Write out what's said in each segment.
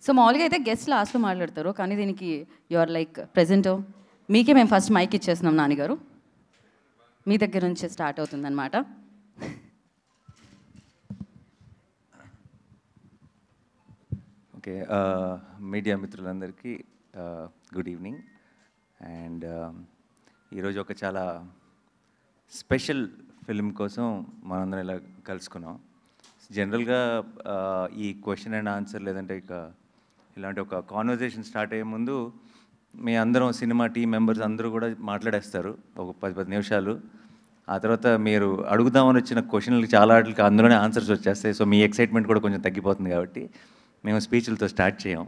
So మామూలుగా అయితే guest లాస్ట్లో మాట్లాడతారు, కానీ దీనికి యు ఆర్ లైక్ ప్రెజెంట్. మీకే మేము ఫస్ట్ మైక్ ఇచ్చేస్తున్నాం నాన్నగారు, మీ దగ్గర నుంచి స్టార్ట్ అవుతుందన్నమాట. ఓకే, మీడియా మిత్రులందరికీ గుడ్ ఈవినింగ్. అండ్ ఈరోజు ఒక చాలా స్పెషల్ ఫిల్మ్ కోసం మనందరం ఇలా కలుసుకున్నాం. జనరల్గా ఈ క్వశ్చన్ అండ్ ఆన్సర్ లేదంటే ఇలాంటి ఒక కాన్వర్జేషన్ స్టార్ట్ అయ్యే ముందు మీ అందరం సినిమా టీం మెంబర్స్ అందరూ కూడా మాట్లాడేస్తారు ఒక 10 నిమిషాలు. ఆ తర్వాత మీరు అడుగుదామని వచ్చిన క్వశ్చన్లకి చాలా వాటికి అందులోనే ఆన్సర్స్ వచ్చేస్తాయి. సో మీ ఎక్సైట్మెంట్ కూడా కొంచెం తగ్గిపోతుంది కాబట్టి మేము స్పీచ్లతో స్టార్ట్ చేయం,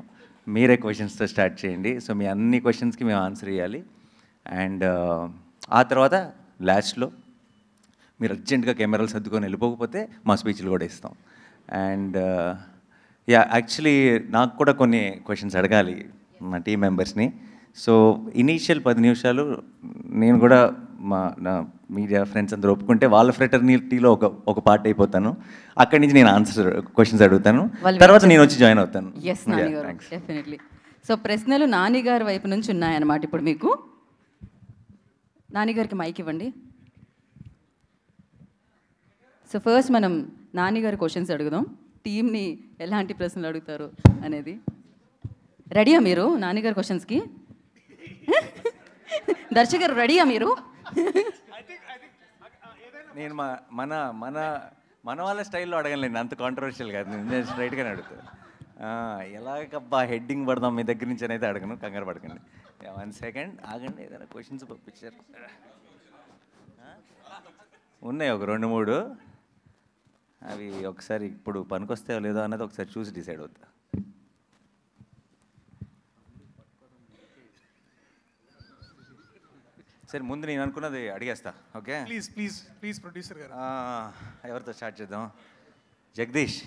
మీరే క్వశ్చన్స్తో స్టార్ట్ చేయండి. సో మీ అన్ని క్వశ్చన్స్కి మేము ఆన్సర్ ఇవ్వాలి. అండ్ ఆ తర్వాత లాస్ట్లో మీరు అర్జెంట్గా కెమెరాలు సర్దుకొని వెళ్ళిపోకపోతే మా స్పీచ్లు కూడా ఇస్తాం. అండ్ యాక్చువల్లీ నాకు కూడా కొన్ని క్వశ్చన్స్ అడగాలి మా టీం మెంబర్స్ని. సో ఇనీషియల్ 10 నిమిషాలు నేను కూడా నా మీడియా ఫ్రెండ్స్ అందరూ ఒప్పుకుంటే వాళ్ళ ఫ్రెటర్నిటీలో ఒక పార్ట్ అయిపోతాను. అక్కడి నుంచి నేను క్వశ్చన్స్ అడుగుతాను, తర్వాత నేను వచ్చి జాయిన్ అవుతాను. డెఫినెట్లీ. సో ప్రశ్నలు నానిగారి వైపు నుంచి ఉన్నాయన్నమాట. ఇప్పుడు మీకు నానిగారికి మైక్ ఇవ్వండి. సో ఫస్ట్ మనం నానిగారి క్వశ్చన్స్ అడుగుదాం, టీమ్ని ఎలాంటి ప్రశ్నలు అడుగుతారు అనేది. రెడీయా మీరు నానిగారి క్వశ్చన్స్కి? దర్శకరు రెడీయా మీరు? నేను మన మన మన వాళ్ళ స్టైల్లో అడగలేండి, అంత కాంట్రవర్షియల్ కాదు. నేను స్ట్రైట్గానే అడుగుతాను. ఎలాగబ్బా హెడ్డింగ్ పడదాం మీ దగ్గర నుంచి అనేది అడగను, కంగారు పడకండి. 1 సెకండ్ ఆగండి. ఏదైనా క్వశ్చన్స్ పంపించారు ఉన్నాయి ఒక 2-3. అవి ఒకసారి ఇప్పుడు పనికొస్తాయో లేదో అన్నది ఒకసారి చూసి డిసైడ్ అవుతా. సరే ముందు నేను అనుకున్నది అడిగేస్తా. Okay, please please please producer గారు. ఎవరితో స్టార్ట్ చేద్దాం? జగదీష్.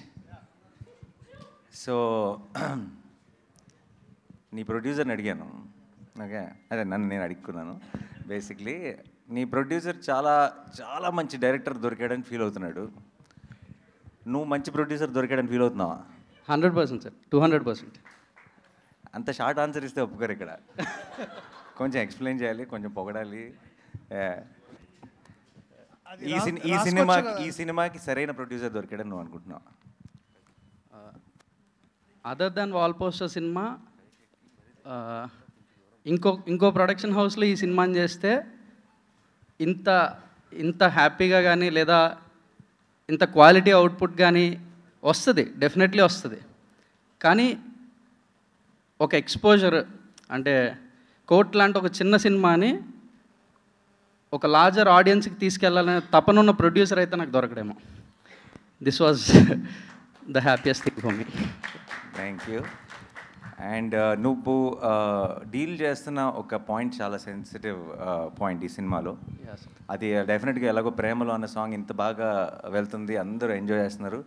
సో నీ ప్రొడ్యూసర్ని అడిగాను. ఓకే, అదే నన్ను నేను అడుక్కున్నాను. బేసిక్లీ నీ ప్రొడ్యూసర్ చాలా చాలా మంచి డైరెక్టర్ దొరికాడని ఫీల్ అవుతున్నాడు. నువ్వు మంచి ప్రొడ్యూసర్ దొరికాడని ఫీల్ అవుతున్నావా? 100% సార్, 200%. అంత షార్ట్ ఆన్సర్ ఇస్తే ఒప్పుకోరు ఇక్కడ. కొంచెం ఎక్స్ప్లెయిన్ చేయాలి, కొంచెం పొగడాలి. ఈ సినిమాకి సరైన ప్రొడ్యూసర్ దొరికాడని నువ్వు అనుకుంటున్నావా? Other than wall poster cinema ఇంకో ప్రొడక్షన్ హౌస్లో ఈ సినిమాని చేస్తే ఇంత హ్యాపీగా కానీ లేదా ఇంత క్వాలిటీ అవుట్పుట్ కానీ వస్తుంది, డెఫినెట్లీ వస్తుంది. కానీ ఒక ఎక్స్పోజర్ అంటే కోర్ట్ లాంటి ఒక చిన్న సినిమాని ఒక లార్జర్ ఆడియన్స్కి తీసుకెళ్లాలనే తపనున్న ప్రొడ్యూసర్ అయితే నాకు దొరకడేమో. This was the happiest thing for me. Thank you. And నువ్వు డీల్ చేస్తున్న ఒక పాయింట్ చాలా సెన్సిటివ్ పాయింట్ ఈ సినిమాలో. అది డెఫినెట్గా ఎలాగో ప్రేమలో అన్న సాంగ్ ఇంత బాగా వెళ్తుంది, అందరూ ఎంజాయ్ చేస్తున్నారు.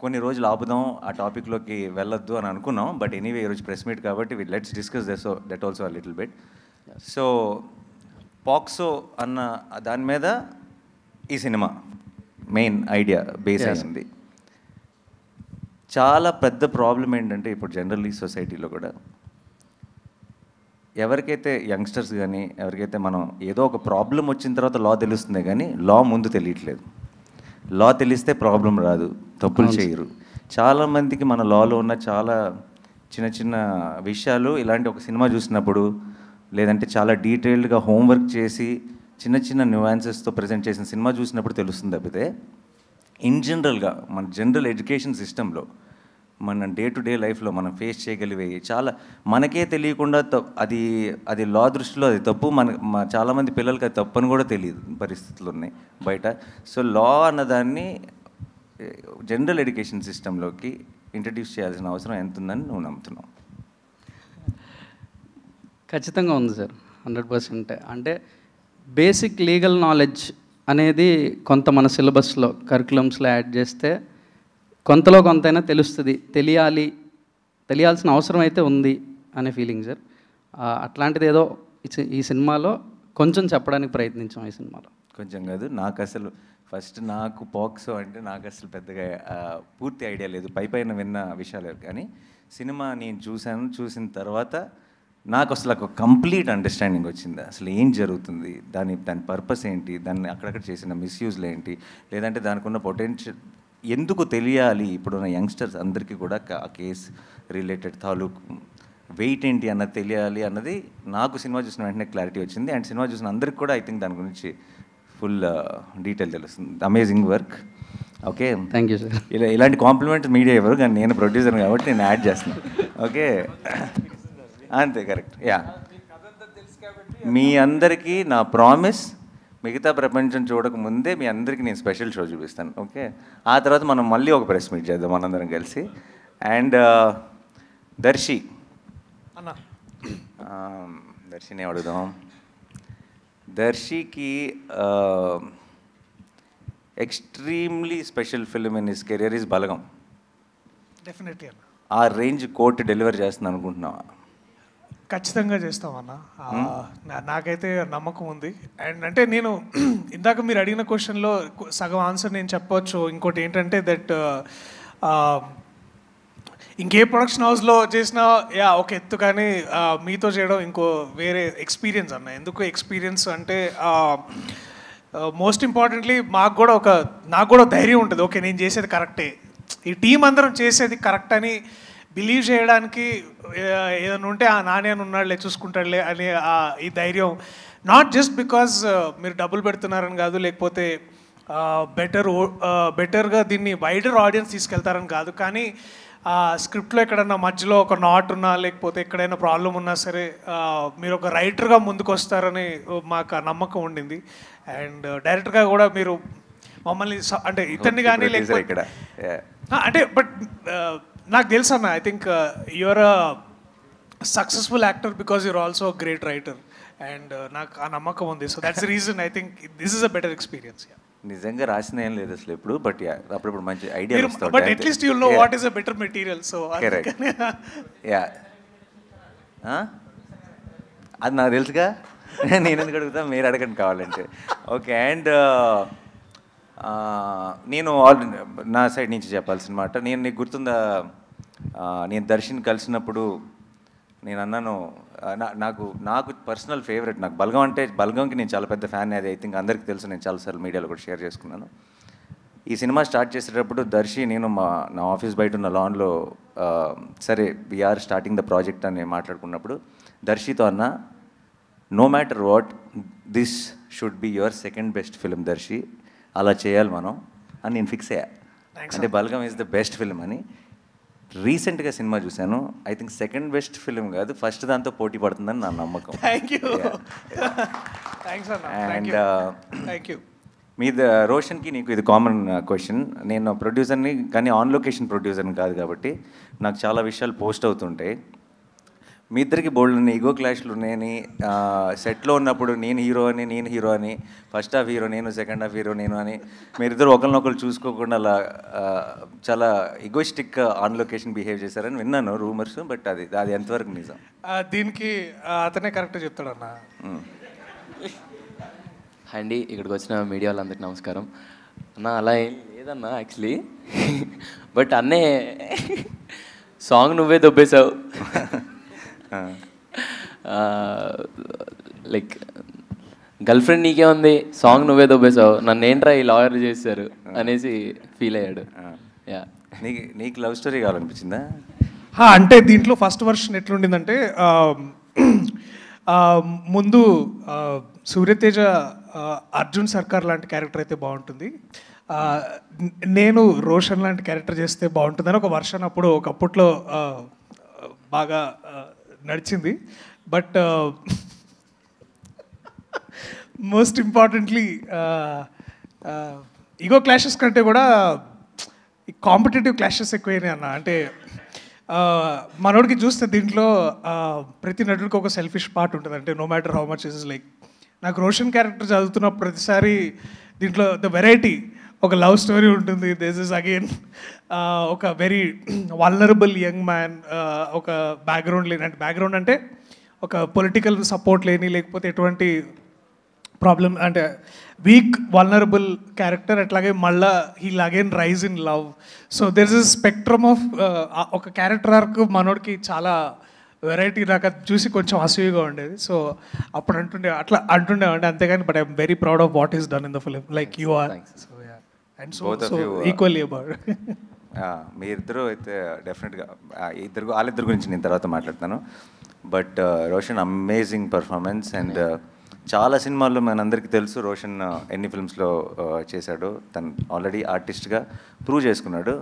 కొన్ని రోజులు ఆపుదాం, ఆ టాపిక్లోకి వెళ్ళొద్దు అని అనుకున్నాం. బట్ ఎనీవే ఈరోజు ప్రెస్ మీట్ కాబట్టి let's discuss that also a little bit. So POCSO అన్న దాని మీద ఈ సినిమా మెయిన్ ఐడియా బేస్ అయింది. చాలా పెద్ద ప్రాబ్లం ఏంటంటే ఇప్పుడు జనరల్లీ సొసైటీలో కూడా ఎవరికైతే యంగ్స్టర్స్ కానీ ఎవరికైతే మనం ఏదో ఒక ప్రాబ్లం వచ్చిన తర్వాత లా తెలుస్తుంది కానీ లా ముందు తెలియట్లేదు. లా తెలిస్తే ప్రాబ్లం రాదు, తప్పులు చేయరు. చాలామందికి మన లాలో ఉన్న చాలా చిన్న చిన్న విషయాలు ఇలాంటి ఒక సినిమా చూసినప్పుడు లేదంటే చాలా డీటెయిల్డ్గా హోంవర్క్ చేసి చిన్న చిన్న న్యూయాన్సెస్తో ప్రజెంట్ చేసిన సినిమా చూసినప్పుడు తెలుస్తుంది. తప్పితే ఇన్ జనరల్గా మన జనరల్ ఎడ్యుకేషన్ సిస్టంలో మన డే టు డే లైఫ్లో మనం ఫేస్ చేయగలిగేవి చాలా మనకే తెలియకుండా అది లా దృష్టిలో అది తప్పు. చాలామంది పిల్లలకి అది తప్పు అని కూడా తెలియదు పరిస్థితులు ఉన్నాయి బయట. సో లా అన్నదాన్ని జనరల్ ఎడ్యుకేషన్ సిస్టంలోకి ఇంట్రడ్యూస్ చేయాల్సిన అవసరం ఎంత ఉందని నువ్వు నమ్ముతున్నావు? ఖచ్చితంగా ఉంది సార్, 100%. అంటే బేసిక్ లీగల్ నాలెడ్జ్ అనేది కొంత మన సిలబస్లో కరికులమ్స్లో యాడ్ చేస్తే కొంతలో కొంతైనా తెలుస్తుంది, తెలియాల్సిన అవసరం అయితే ఉంది అనే ఫీలింగ్ సార్. అట్లాంటిది ఏదో ఈ సినిమాలో కొంచెం చెప్పడానికి ప్రయత్నించాం. ఈ సినిమాలో కొంచెం కాదు, నాకు అసలు నాకు పాక్సో అంటే నాకు అసలు పెద్దగా పూర్తి ఐడియా లేదు, పైన విన్న విషయాలు. కానీ సినిమా నేను చూసిన తర్వాత నాకు అసలు ఒక కంప్లీట్ అండర్స్టాండింగ్ వచ్చింది. అసలు ఏం జరుగుతుంది, దాని పర్పస్ ఏంటి, దాన్ని అక్కడక్కడ చేసిన మిస్యూజ్లు ఏంటి, లేదంటే దానికి ఉన్న పొటెన్షియల్ ఎందుకు తెలియాలి ఇప్పుడున్న యంగ్స్టర్స్ అందరికీ కూడా ఆ కేస్ రిలేటెడ్ తాలూకు వెయిట్ ఏంటి అన్నది తెలియాలి అన్నది నాకు సినిమా చూసిన వెంటనే క్లారిటీ వచ్చింది. అండ్ సినిమా చూసిన అందరికి కూడా ఐ థింక్ దాని గురించి ఫుల్ డీటెయిల్ తెలుస్తుంది. Amazing work. Okay, thank you sir. ఇలాంటి కాంప్లిమెంట్ మీడియా ఎవరు, కానీ నేను ప్రొడ్యూసర్ కాబట్టి నేను యాడ్ చేస్తున్నాను. ఓకే, అంతే, కరెక్ట్. యా, మీ అందరికీ నా ప్రామిస్, మిగతా ప్రపంచం చూడక ముందే మీ అందరికీ నేను స్పెషల్ షో చూపిస్తాను. ఓకే, ఆ తర్వాత మనం మళ్ళీ ఒక ప్రెస్ మీట్ చేద్దాం మనందరం కలిసి. అండ్ దర్శి అన్న, దర్శిని అడుగుదాం. దర్శికి extremely special film in his career is Balagam. Definitely అన్న, ఆ రేంజ్ కోర్టు డెలివర్ చేస్తున్నాను అనుకుంటున్నావా? ఖచ్చితంగా చేస్తామన్న. నాకైతే నమ్మకం ఉంది. అండ్ అంటే నేను ఇందాక మీరు అడిగిన క్వశ్చన్లో సగం ఆన్సర్ నేను చెప్పవచ్చు. ఇంకోటి ఏంటంటే దట్ ఇంకే ప్రొడక్షన్ హౌస్లో చేసినా ఒక ఎత్తు, కానీ మీతో చేయడం ఇంకో వేరే ఎక్స్పీరియన్స్ అన్న. ఎందుకు ఎక్స్పీరియన్స్ అంటే మోస్ట్ ఇంపార్టెంట్లీ నాకు కూడా ధైర్యం ఉంటుంది. ఓకే, నేను చేసేది కరెక్టే, ఈ టీం అందరం చేసేది కరెక్ట్ అని బిలీవ్ చేయడానికి ఏదైనా ఉంటే ఆ నాని అని ఉన్నాడులే, చూసుకుంటాడులే అనే ఈ ధైర్యం. నాట్ జస్ట్ బికాజ్ మీరు డబ్బులు పెడుతున్నారని కాదు, లేకపోతే బెటర్గా దీన్ని వైడర్ ఆడియన్స్ తీసుకెళ్తారని కాదు, కానీ స్క్రిప్ట్లో ఎక్కడన్నా మధ్యలో ఒక నాట్ ఉన్నా, లేకపోతే ఎక్కడైనా ప్రాబ్లం ఉన్నా సరే మీరు ఒక రైటర్గా ముందుకు వస్తారని మాకు ఆ నమ్మకం ఉండింది. అండ్ డైరెక్ట్గా కూడా మీరు మమ్మల్ని అంటే ఇతన్ని కానీ లేకపోతే అంటే బట్ నాకు తెలుసు అన్న, I think your a successful actor because you're also great writer. And నాకు ఆ నమ్మకం ఉంది. So that's the reason I think this is a better experience. నిజంగా రాసిన ఏం లేదు అసలు ఎప్పుడు, బట్ అప్పుడప్పుడు మంచి ఐడియా వస్తుంది. But at least you will know what is a better material. So yeah, అది నాకు తెలుసుగా, నేను ఎందుకు అడుగుతా, మీరు అడగండి కావాలంటే. ఓకే, అండ్ నేను నా సైడ్ నుంచి చెప్పాల్సిన మాట, నేను నీకు గుర్తుందా, నేను దర్శన్ కలిసినప్పుడు నేను అన్నాను, నాకు పర్సనల్ ఫేవరెట్, నాకు బలగం అంటే, బలగంకి నేను చాలా పెద్ద ఫ్యాన్. అది ఐ థింక్ అందరికీ తెలుసు, నేను చాలాసార్లు మీడియాలో కూడా షేర్ చేసుకున్నాను. ఈ సినిమా స్టార్ట్ చేసేటప్పుడు దర్శి నేను నా ఆఫీస్ బయట ఉన్న లాన్లో సరే వీఆర్ స్టార్టింగ్ ద ప్రాజెక్ట్ అని మాట్లాడుకున్నప్పుడు దర్శితో అన్న, no matter what, this should be your second best film Darshi, అలా చేయాలి మనం అని నేను ఫిక్స్ అయ్యా. అంటే Balagam is the best film అని. రీసెంట్గా సినిమా చూశాను, I think second best film కాదు, ఫస్ట్ దాంతో పోటీ పడుతుందని నా నమ్మకం. అండ్ మీద రోషన్కి నీకు ఇది కామన్ క్వశ్చన్. నేను ప్రొడ్యూసర్ని, కానీ ఆన్ లొకేషన్ ప్రొడ్యూసర్ని కాదు కాబట్టి నాకు చాలా విషయాలు పోస్ట్ అవుతుంటాయి. మీ ఇద్దరికి బోల్డ్ ఈగో క్లాష్లు ఉన్నాయని, సెట్లో ఉన్నప్పుడు నేను హీరో అని, ఫస్ట్ హాఫ్ హీరో నేను, సెకండ్ హాఫ్ హీరో నేను అని మీరిద్దరు ఒకరినొకరు చూసుకోకుండా అలా చాలా ఈగోయిస్టిక్ ఆన్ లొకేషన్ బిహేవ్ చేశారని విన్నాను రూమర్స్. బట్ అది ఎంతవరకు నిజం? దీనికి అతనే కరెక్ట్ చెప్తాడన్న. అండి, ఇక్కడికి వచ్చిన మీడియా వాళ్ళందరికీ నమస్కారం అన్న. అలా ఏం లేదన్నా యాక్చువల్లీ, బట్ అన్నే సాంగ్ నువ్వే దొబ్బేశావు. లైక్ గర్ల్ ఫ్రెండ్ నీకే ఉంది, సాంగ్ నువ్వే దొబ్బేశావు, నన్ను ఏంట్రా ఈ లాయర్ చేశారు అనేసి ఫీల్ అయ్యాడు. యా, నీకు లవ్ స్టోరీ కావాలనిపించిందా? అంటే దీంట్లో ఫస్ట్ వర్షన్ ఎట్లుండిందంటే, ముందు సూర్యతేజ అర్జున్ సర్కార్ లాంటి క్యారెక్టర్ అయితే బాగుంటుంది, నేను రోషన్ లాంటి క్యారెక్టర్ చేస్తే బాగుంటుందని ఒక వర్షన్ అప్పుడు ఒకప్పట్లో బాగా నడిచింది. But most importantly ego clashes కంటే కూడా కాంపిటేటివ్ క్లాషెస్ ఎక్కువైనాయి అన్న. అంటే మనోడికి చూస్తే దీంట్లో ప్రతి నటుడికి ఒక సెల్ఫిష్ పార్ట్ ఉంటుంది. అంటే no matter how much is like, నాకు రోషన్ క్యారెక్టర్ చదువుతున్న ప్రతిసారి దీంట్లో ద వెరైటీ, ఒక లవ్ స్టోరీ ఉంటుంది, దిస్ ఇస్ అగైన్ ఒక వెరీ వల్నరబుల్ యంగ్ మ్యాన్, ఒక బ్యాక్గ్రౌండ్ లేని, అంటే బ్యాక్గ్రౌండ్ అంటే ఒక పొలిటికల్ సపోర్ట్ లేని, లేకపోతే ఎటువంటి ప్రాబ్లమ్ అంటే వీక్ వల్నరబుల్ క్యారెక్టర్, అట్లాగే మళ్ళా heal again rise in love. So there is a spectrum of ఒక క్యారెక్టర్ ఆర్క్ మనోడికి చాలా వెరైటీ. నాకు అది చూసి కొంచెం అసూయగా ఉండేది. సో అప్పుడు అంటుండేవండి అంతేగాని, but I'm very proud of what is done in the film like you are. So yeah, and so equally about. మీ ఇద్దరు అయితే డెఫినెట్గా వాళ్ళిద్దరు గురించి నేను తర్వాత మాట్లాడతాను. But Roshan amazing performance. And చాలా సినిమాల్లో మనందరికీ తెలుసు రోషన్ ఎన్ని ఫిల్మ్స్లో చేశాడు. తను ఆల్రెడీ ఆర్టిస్ట్గా ప్రూవ్ చేసుకున్నాడు.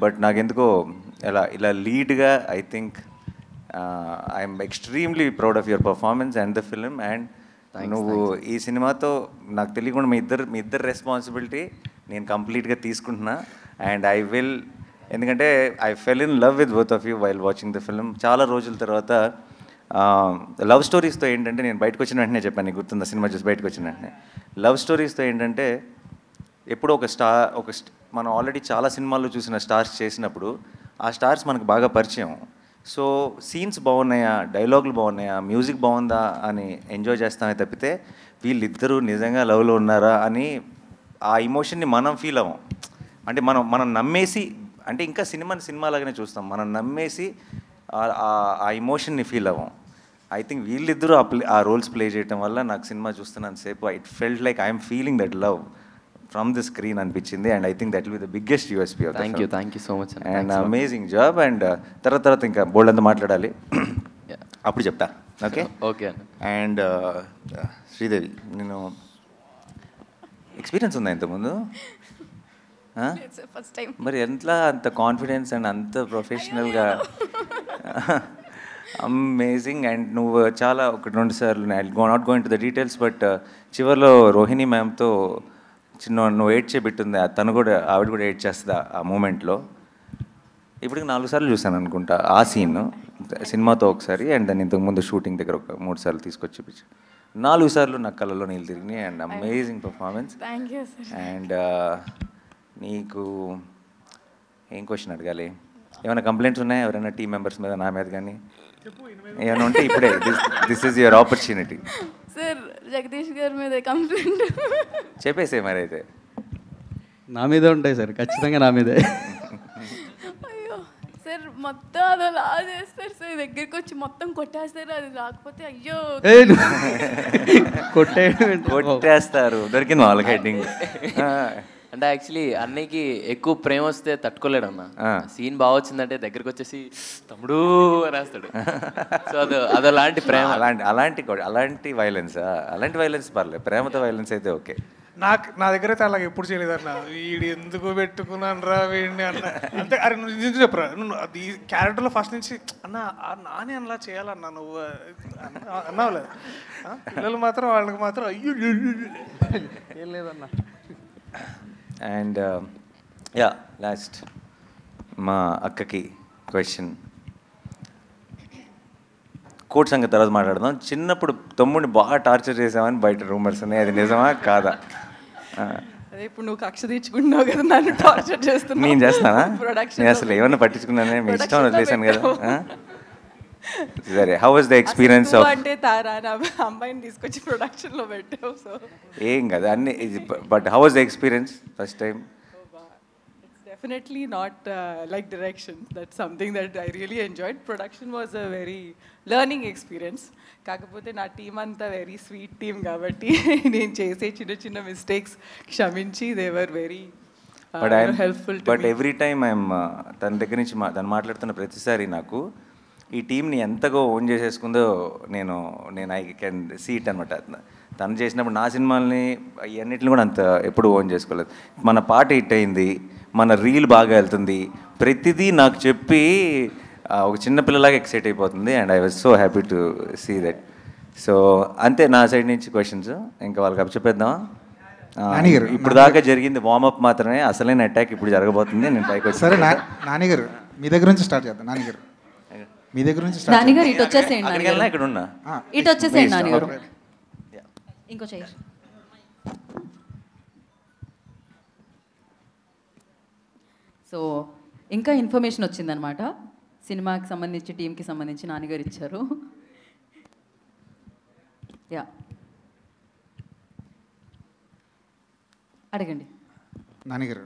బట్ నాకెందుకో ఇలా లీడ్గా I think I'm extremely proud of your performance and the film. And నువ్వు ఈ సినిమాతో నాకు తెలియకుండా మీ ఇద్దరు రెస్పాన్సిబిలిటీ నేను కంప్లీట్గా తీసుకుంటున్నా. అండ్ ఐ విల్, ఎందుకంటే I fell in love with both of you while watching the film. చాలా రోజుల తర్వాత లవ్ స్టోరీస్తో ఏంటంటే, నేను బయటకు వచ్చిన వెంటనే చెప్పాను, నీకు గుర్తుందా సినిమా చూసి బయటకు వచ్చిన వెంటనే, లవ్ స్టోరీస్తో ఏంటంటే ఎప్పుడో మనం ఆల్రెడీ చాలా సినిమాల్లో చూసిన స్టార్స్ చేసినప్పుడు ఆ స్టార్స్ మనకు బాగా పరిచయం. సో సీన్స్ బాగున్నాయా, డైలాగులు బాగున్నాయా, మ్యూజిక్ బాగుందా అని ఎంజాయ్ చేస్తామే తప్పితే వీళ్ళిద్దరూ నిజంగా లవ్లో ఉన్నారా అని ఆ ఇమోషన్ని మనం ఫీల్ అవ్వం. అంటే మనం నమ్మేసి, అంటే ఇంకా సినిమాలాగానే చూస్తాం, మనం నమ్మేసి ఆ ఇమోషన్ని ఫీల్ అవ్వం. ఐ థింక్ వీళ్ళిద్దరూ ఆ రోల్స్ ప్లే చేయడం వల్ల నాకు సినిమా చూస్తున్నాను సేపు it felt like I'm feeling that love from the screen అనిపించింది. And I think that will be the biggest USP of the film. Thank you so much. And amazing job. And తర్వాత ఇంకా బోల్డ్ అంతా మాట్లాడాలి, అప్పుడు చెప్తా. Okay okay. అండ్ శ్రీదేవి, నేను experience ఉందా ఇంతకుముందు? మరి ఎట్లా అంత కాన్ఫిడెన్స్ అండ్ అంత ప్రొఫెషనల్గా? అమేజింగ్. అండ్ నువ్వు చాలా 1-2 సార్లు, not going to the details, but చివరిలో రోహిణి మ్యామ్తో నువ్వు ఏడ్ చేయబెట్టుంది, ఆవిడ కూడా ఏడ్ చేస్తుంది ఆ మూమెంట్లో. ఇప్పటికి 4 సార్లు చూసాను అనుకుంటా ఆ సీన్ సినిమాతో ఒకసారి, అండ్ దాన్ని ఇంతకుముందు షూటింగ్ దగ్గర ఒక 3 సార్లు తీసుకొచ్చి చూపించు. 4 సార్లు నాకు కళ్ళలో నీళ్ళు తిరిగినాయి. And amazing performance. అండ్ నీకు ఏం క్వశ్చన్ అడగాలి? ఏమైనా కంప్లైంట్స్ ఉన్నాయా ఎవరైనా టీం మెంబర్స్ మీద, నా మీద కానీ ఏమైనా ఉంటే ఇప్పుడే this is your opportunity. Sir Jagadish గారి మీద కంప్లైంట్ చెప్పేసే మరి అయితే. నా మీదే ఉంటాయి సార్, ఖచ్చితంగా నా మీదే. అయ్యో సార్, మొత్తం అదలా చేస్తారు సార్, దగ్గరికి వచ్చి మొత్తం కొట్టేస్తారు, అది రాకపోతే అయ్యో కొట్టేస్తారు. దొరికింది వాళ్ళకి హెడ్డింగ్. అంటే యాక్చువల్లీ అన్నయ్యకి ఎక్కువ ప్రేమ వస్తే తట్టుకోలేడు అన్న. సీన్ బాగా వచ్చిందంటే దగ్గరికి వచ్చేసి తమ్ముడు రాస్తాడు. సో అదలాంటి ప్రేమ, అలాంటి వైలెన్స్ పర్లేదు, ప్రేమతో వైలెన్స్ అయితే ఓకే. నా దగ్గర అయితే అలాగ ఎప్పుడు చేయలేదన్న. వీడు ఎందుకు పెట్టుకున్నాను రా వీడిని అన్న, అంతే. అరే నువ్వు నిజం చెప్పరా, నువ్వు అది క్యారెక్టర్లో ఫస్ట్ నుంచి నాని అలా చేయాలన్నా నువ్వు అన్నావులేదు. పిల్లలు మాత్రం వాళ్ళకి మాత్రం అయ్యో ఏం లేదన్నా. అండ్ లాస్ట్ మా అక్కకి క్వశ్చన్. కోర్ట్ సంగతి తర్వాత మాట్లాడదాం. చిన్నప్పుడు తమ్ముడిని బాగా టార్చర్ చేసామని బయట రూమర్స్ ఉన్నాయి, అది నిజమా కాదా? అదే ఇప్పుడు నువ్వు కక్ష తీర్చుకుంటున్నావు కదా, నన్ను టార్చర్ చేస్తున్నావు. నేను చేస్తానా? నేను అసలు ఏమన్నా పట్టించుకున్నానే, మీ ఇష్టం వదిలేసాను కదా. సరే, how was the experience of? అంటే తారా అమ్మాయిని తీసుకొచ్చి ప్రొడక్షన్లో పెట్టావు. సో ఏం కదా అన్ని, but how was the experience first time? Definitely not like direction. That's something that I really enjoyed. Production was a very learning experience. కాకపోతే నా టీం అంతా వెరీ స్వీట్ టీమ్ కాబట్టి నేను చేసే చిన్న మిస్టేక్స్ క్షమించి they were very helpful. But every time I'm తన దగ్గర నుంచి తను మాట్లాడుతున్న ప్రతిసారి నాకు ఈ టీంని ఎంతగా ఓన్ చేసేసుకుందో నేను ఐ కెన్ సీ ఇట్ అనమాట. తను చేసినప్పుడు నా సినిమాల్ని ఇవన్నిటిని కూడా అంత ఎప్పుడు ఓన్ చేసుకోలేదు. మన పాట హిట్ అయింది, మన రీల్ బాగా వెళ్తుంది, ప్రతిదీ నాకు చెప్పి ఒక చిన్నపిల్లలాగా ఎక్సైట్ అయిపోతుంది. And I was so happy to see that. So అంతే నా సైడ్ నుంచి క్వశ్చన్స్. ఇంకా వాళ్ళకి అప్పచెప్పేద్దామా? ఇప్పుడు దాకా జరిగింది వార్మప్ మాత్రమే, అసలైన అటాక్ ఇప్పుడు జరగబోతుంది. నేను పైకి వచ్చి సరే నానిగారు మీ దగ్గర నుంచి స్టార్ట్ చేద్దాం. నానిగారు మీ దగ్గర నుంచి నానిగారు ఇటు వచ్చేసేయండి. ఇక్కడ ఉన్నా, ఇటు వచ్చేసేయండి నానిగారు. ఇంకో చైర్. సో ఇంకా ఇన్ఫర్మేషన్ వచ్చిందనమాట, సినిమాకి సంబంధించి టీంకి సంబంధించి నాన్నగారు ఇచ్చారు. యా అడగండి. నాన్నగారు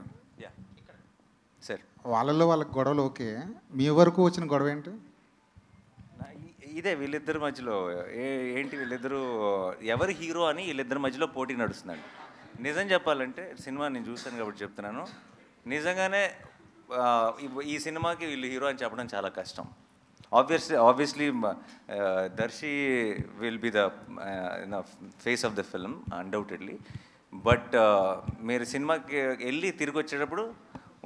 సార్ వాళ్ళల్లో వాళ్ళకి గొడవలు ఓకే, మీ వరకు వచ్చిన గొడవ ఏంటి? ఇదే వీళ్ళిద్దరి మధ్యలో ఏంటి వీళ్ళిద్దరూ ఎవరు హీరో అని వీళ్ళిద్దరి మధ్యలో పోటీ నడుస్తుందండి. నిజం చెప్పాలంటే సినిమా నేను చూస్తాను కాబట్టి చెప్తున్నాను, నిజంగానే ఈ సినిమాకి వీళ్ళు హీరో అని చెప్పడం చాలా కష్టం. Obviously Darshi will be the face of the film undoubtedly. But మీరు సినిమాకి వెళ్ళి తిరిగి వచ్చేటప్పుడు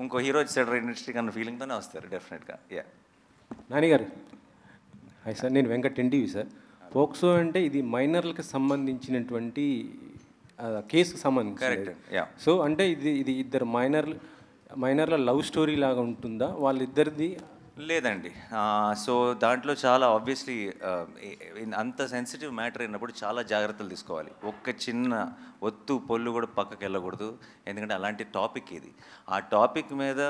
ఇంకో హీరో వచ్చాడు ఇండస్ట్రీ కన్నా ఫీలింగ్తోనే వస్తారు డెఫినెట్గా. యా నానిగారు హాయ్ సార్, నేను వెంకట్ ఎన్టీవీ సార్. పోక్సో అంటే ఇది మైనర్లకు సంబంధించినటువంటి కేసుకు సంబంధించి. సో అంటే ఇది ఇద్దరు మైనర్ల లవ్ స్టోరీ లాగా ఉంటుందా వాళ్ళిద్దరిది? లేదండి. సో దాంట్లో చాలా ఆబ్వియస్లీ అంత సెన్సిటివ్ మ్యాటర్ అయినప్పుడు చాలా జాగ్రత్తలు తీసుకోవాలి. ఒక్క చిన్న ఒత్తు పొల్లు కూడా పక్కకి వెళ్ళకూడదు, ఎందుకంటే అలాంటి టాపిక్ ఇది. ఆ టాపిక్ మీద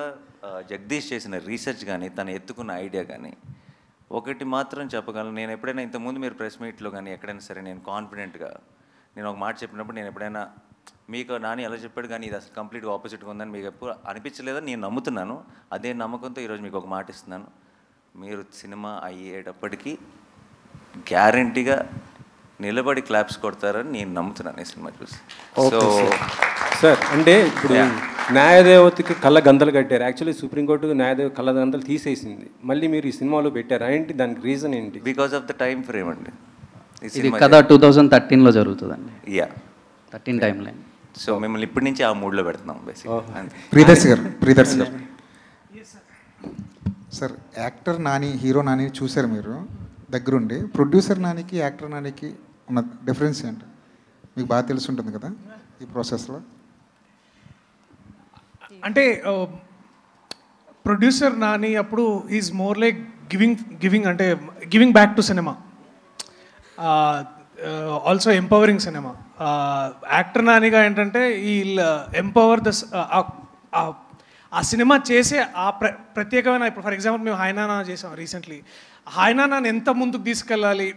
జగదీష్ చేసిన రీసెర్చ్ కానీ తను ఎత్తుకున్న ఐడియా కానీ ఒకటి మాత్రం చెప్పగలను, నేను ఎప్పుడైనా ఇంతకుముందు మీరు ప్రెస్ మీట్లో కానీ ఎక్కడైనా సరే నేను కాన్ఫిడెంట్గా నేను ఒక మాట చెప్పినప్పుడు నేను ఎప్పుడైనా మీకు నాని ఎలా చెప్పాడు కానీ ఇది అసలు కంప్లీట్గా ఆపోజిట్గా ఉందని మీకు ఎప్పుడు అనిపించలేదని నేను నమ్ముతున్నాను. అదే నమ్మకంతో ఈరోజు మీకు ఒక మాట ఇస్తున్నాను, మీరు సినిమా అయ్యేటప్పటికీ గ్యారంటీగా నిలబడి క్లాప్స్ కొడతారని నేను నమ్ముతున్నాను ఈ సినిమా చూసి. సో సార్ అంటే ఇప్పుడు న్యాయదేవతకి కళ్ళ గంతలు కట్టారు. యాక్చువల్లీ సుప్రీంకోర్టు న్యాయదేవ కళ్ళ గంతలు తీసేసింది, మళ్ళీ మీరు ఈ సినిమాలో పెట్టారు. ఏంటి దానికి రీజన్ ఏంటి? Because of the time frame అండి. ఇది కథ 2013లో జరుగుతుందండి. Yeah 13 time line. సో మిమ్మల్ని ఇప్పటి నుంచి ఆ మూడ్లో పెడుతున్నాం బేసిక్గా. ప్రియదర్శి గారు sir, actor Nani hero Nani చూశారు మీరు దగ్గరుండి. ప్రొడ్యూసర్ నానికి యాక్టర్ నానికి ఉన్న డిఫరెన్స్ ఏంటి మీకు బాగా తెలిసి ఉంటుంది కదా ఈ ప్రాసెస్లో? అంటే ప్రొడ్యూసర్ నాని అప్పుడు is more like giving back to cinema, also empowering cinema. Actor నానిగా ఏంటంటే ఈ ఎంపవర్ ద ఆ సినిమా చేసే ఆ ప్రత్యేకమైన, ఇప్పుడు ఫర్ ఎగ్జాంపుల్ మేము హాయ్నానా చేసాం రీసెంట్లీ. హాయ్నానాని ఎంత ముందుకు తీసుకెళ్ళాలి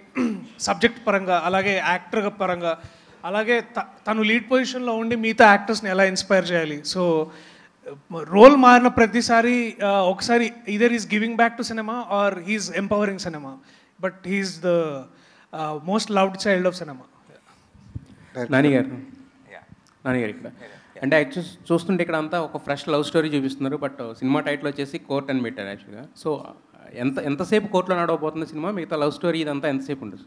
సబ్జెక్ట్ పరంగా, అలాగే యాక్టర్ పరంగా, అలాగే తను లీడ్ పొజిషన్లో ఉండి మిగతా యాక్టర్స్ని ఎలా ఇన్స్పైర్ చేయాలి. సో రోల్ మారిన ప్రతిసారి ఒకసారి either is giving back to cinema or he's empowering cinema, but he's the most loved child of cinema. నానిగారు ఇక్కడ అంటే యాక్చువల్ చూస్తుంటే ఇక్కడ అంతా ఒక ఫ్రెష్ లవ్ స్టోరీ చూపిస్తున్నారు, బట్ సినిమా టైటిల్ వచ్చేసి కోర్ట్ అని పెట్టారు యాక్చువల్గా. సో ఎంతసేపు కోర్టులో నడవబోతున్న సినిమా, మిగతా లవ్ స్టోరీ ఇదంతా ఎంతసేపు ఉంటుంది?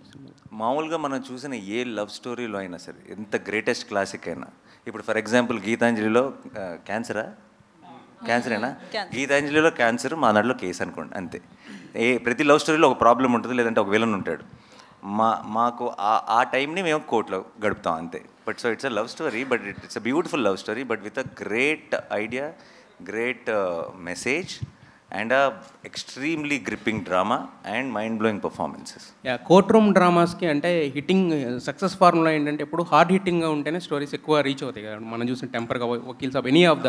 మామూలుగా మనం చూసిన ఏ లవ్ స్టోరీలో అయినా సరే, ఎంత గ్రేటెస్ట్ క్లాసిక్ అయినా, ఇప్పుడు ఫర్ ఎగ్జాంపుల్ గీతాంజలిలో క్యాన్సరేనా, గీతాంజలిలో క్యాన్సర్, మా దాంట్లో కేసు అనుకోండి, అంతే. ప్రతి లవ్ స్టోరీలో ఒక ప్రాబ్లం ఉంటుంది, లేదంటే ఒక విలన్ ఉంటాడు. మాకు ఆ టైంని మేము కోర్టులో గడుపుతాం అంతే. But so it's a love story, but it's a beautiful love story, but with a great idea, great message and a extremely gripping drama and mind blowing performances. Court room డ్రామాస్కి అంటే హిట్టింగ్ సక్సెస్ ఫార్ములా ఏంటంటే ఎప్పుడు hard హిట్టింగ్గా ఉంటేనే stories ఎక్కువ reach అవుతాయి కదా. మనం చూసిన టెంపర్గా వకీల్స్ ఆఫ్ ఎనీ ఆఫ్ ద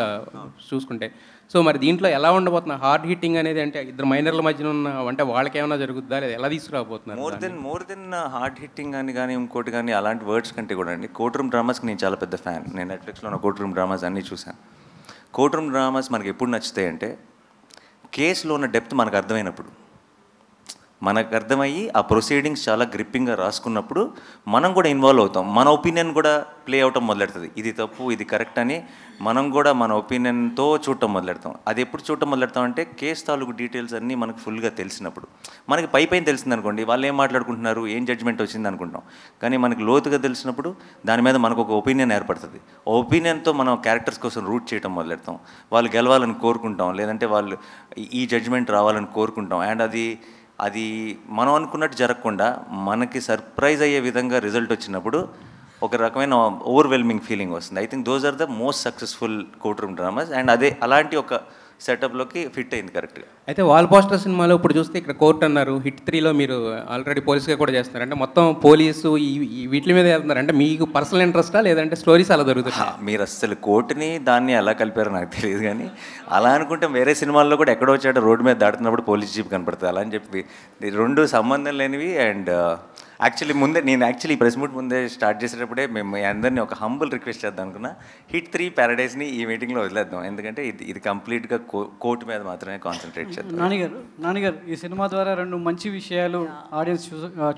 చూసుకుంటే. సో మరి దీంట్లో ఎలా ఉండబోతున్నా హార్డ్ హిట్టింగ్ అనేది? అంటే ఇద్దరు మైనర్ల మధ్యన ఉన్న అంటే వాళ్ళకి ఏమైనా జరుగుతుందా లేదా ఎలా తీసుకురాబోతున్నారు? మోర్ దెన్ హార్డ్ హిట్టింగ్ అని కానీ ఇంకోటి కానీ అలాంటి వర్డ్స్ కంటే కూడా అండి, కోర్ట్ రూమ్ డ్రామాస్కి నేను చాలా పెద్ద ఫ్యాన్. నేను నెట్ఫ్లిక్స్లో ఉన్న కోర్ట్ రూమ్ డ్రామాస్ అన్నీ చూశాను. కోర్ట్ రూమ్ డ్రామాస్ మనకి ఎప్పుడు నచ్చుతాయి అంటే కేసులో ఉన్న డెప్త్ మనకు అర్థమైనప్పుడు, మనకు అర్థమయ్యి ఆ ప్రొసీడింగ్స్ చాలా గ్రిప్పింగ్గా రాసుకున్నప్పుడు మనం కూడా ఇన్వాల్వ్ అవుతాం. మన ఒపీనియన్ కూడా ప్లే అవటం మొదలెడుతుంది. ఇది తప్పు, ఇది కరెక్ట్ అని మనం కూడా మన ఒపీనియన్తో చూడటం మొదలెడతాం. అది ఎప్పుడు చూడటం మొదలెడతాం అంటే కేసు తాలూకు డీటెయిల్స్ అన్నీ మనకు ఫుల్గా తెలిసినప్పుడు. మనకి పైన తెలిసింది అనుకోండి, వాళ్ళు ఏం మాట్లాడుకుంటున్నారు, ఏం జడ్జ్మెంట్ వచ్చింది అనుకుంటాం. కానీ మనకి లోతుగా తెలిసినప్పుడు దాని మీద మనకు ఒక ఒపీనియన్ ఏర్పడుతుంది. ఆ ఒపీనియన్తో మనం క్యారెక్టర్స్ కోసం రూట్ చేయడం మొదలెడతాం. వాళ్ళు గెలవాలని కోరుకుంటాం, లేదంటే వాళ్ళు ఈ జడ్జ్మెంట్ రావాలని కోరుకుంటాం. అండ్ అది మనం అనుకున్నట్టు జరగకుండా మనకి సర్ప్రైజ్ అయ్యే విధంగా రిజల్ట్ వచ్చినప్పుడు ఒక రకమైన ఓవర్వెల్మింగ్ ఫీలింగ్ వస్తుంది. I think those are the most successful courtroom dramas. And అలాంటి ఒక సెటప్లోకి ఫిట్ అయింది కరెక్ట్గా. అయితే వాల్ పోస్టర్ సినిమాలో ఇప్పుడు చూస్తే ఇక్కడ కోర్ట్ అన్నారు, హిట్ 3లో మీరు ఆల్రెడీ పోలీస్గా కూడా చేస్తున్నారు. అంటే మొత్తం పోలీసు వీటి మీద వెళ్తున్నారు. అంటే మీకు పర్సనల్ ఇంట్రెస్టా లేదంటే స్టోరీస్ అలా దొరుకుతాయి? మీరు అసలు కోర్టుని దాన్ని ఎలా కలిపారో నాకు తెలియదు, కానీ అలా అనుకుంటే వేరే సినిమాల్లో కూడా ఎక్కడో వచ్చాడో రోడ్డు మీద దాటుతున్నప్పుడు పోలీస్ జీప్ కనపడుతుంది అలా అని చెప్పి రెండు సంబంధం లేనివి. అండ్ యాక్చువల్లీ నేను యాక్చువల్లీ ప్రెస్ మీట్ ముందే స్టార్ట్ చేసేటప్పుడే మేము అందరినీ ఒక హంబుల్ రిక్వెస్ట్ చేద్దాం అనుకున్నా, హిట్ 3 ప్యారడైజ్ని ఈ మీటింగ్లో వదిలేద్దాం, ఎందుకంటే ఇది కంప్లీట్గా కోర్టు మీద మాత్రమే కాన్సన్ట్రేట్ చేద్దాం. నానిగారు ఈ సినిమా ద్వారా 2 మంచి విషయాలు ఆడియన్స్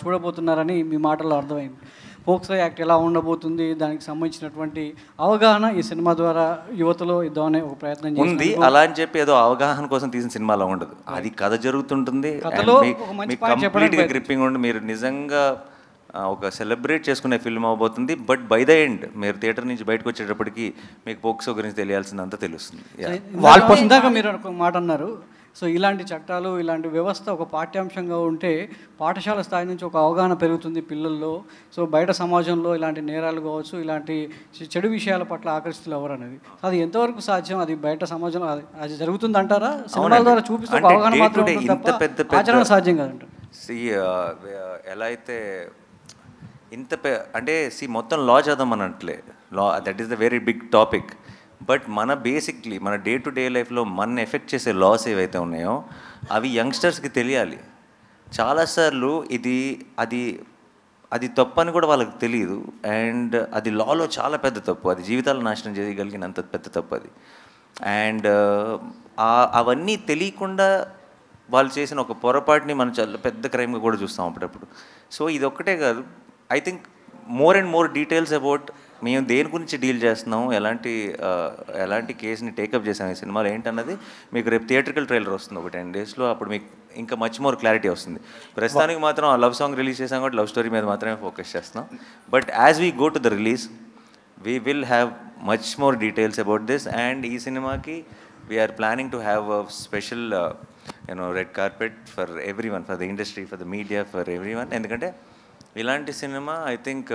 చూడబోతున్నారని మీ మాటల్లో అర్థమైంది. పోక్సో యాక్ట్ ఎలా ఉండబోతుంది, దానికి సంబంధించినటువంటి అవగాహన ఈ సినిమా ద్వారా యువతలో ఇద్దామనే ఒక ప్రయత్నం ఉంది. అలా అని చెప్పి ఏదో అవగాహన కోసం తీసిన సినిమాలో ఉండదు, అది కథ జరుగుతుంటుంది, కంప్లీట్గా గ్రిప్పింగ్ ఉండి మీరు నిజంగా ఒక సెలబ్రేట్ చేసుకునే ఫిల్మ్ అవబోతుంది. బట్ బై ద ఎండ్ మీరు థియేటర్ నుంచి బయటకు వచ్చేటప్పటికి మీకు పోక్సో గురించి తెలియాల్సిందంతా తెలుస్తుంది. ఇందాక మీరు ఒక మాట అన్నారు, సో ఇలాంటి చట్టాలు ఇలాంటి వ్యవస్థ ఒక పాఠ్యాంశంగా ఉంటే పాఠశాల స్థాయి నుంచి ఒక అవగాహన పెరుగుతుంది పిల్లల్లో. సో బయట సమాజంలో ఇలాంటి నేరాలు కావచ్చు, ఇలాంటి చెడు విషయాల పట్ల ఆకర్షితులు ఎవరు అనేది అది ఎంతవరకు సాధ్యం, అది బయట సమాజంలో అది జరుగుతుంది అంటారా? సినిమాల ద్వారా చూపిస్తే అవగాహన మాత్రం ఆచరణ సాధ్యం కదంటారు. ఎలా అయితే అంటే మొత్తం లా చదవమనట్లే, law that is the very big topic. But మన బేసిక్లీ మన డే టు డే లైఫ్లో మన ఎఫెక్ట్ చేసే లాస్ ఏవైతే ఉన్నాయో అవి యంగ్స్టర్స్కి తెలియాలి. చాలాసార్లు అది తప్పు అని కూడా వాళ్ళకి తెలియదు, అండ్ అది లాలో చాలా పెద్ద తప్పు, అది జీవితాలు నాశనం చేయగలిగినంత పెద్ద తప్పు అది. అండ్ అవన్నీ తెలియకుండా వాళ్ళు చేసిన ఒక పొరపాటుని మనం చాలా పెద్ద క్రైమ్గా కూడా చూస్తాం అప్పుడప్పుడు. సో ఇది ఒక్కటే కాదు, I think more and more details about మేము దేని గురించి డీల్ చేస్తున్నాం, ఎలాంటి కేసుని టేకప్ చేసాం ఈ సినిమాలో ఏంటన్నది మీకు రేపు థియేట్రికల్ ట్రైలర్ వస్తుంది ఒక 10 daysలో, అప్పుడు మీకు ఇంకా మచ్ మోర్ క్లారిటీ వస్తుంది. ప్రస్తుతానికి మాత్రం ఆ లవ్ సాంగ్ రిలీజ్ చేసాం కాబట్టి లవ్ స్టోరీ మీద మాత్రమే ఫోకస్ చేస్తున్నాం. But as we go to the release we will have much more details about this. And ఈ సినిమాకి we are planning to have a special red carpet for everyone, for the industry, for the media, for everyone. ఎందుకంటే ఇలాంటి cinema I think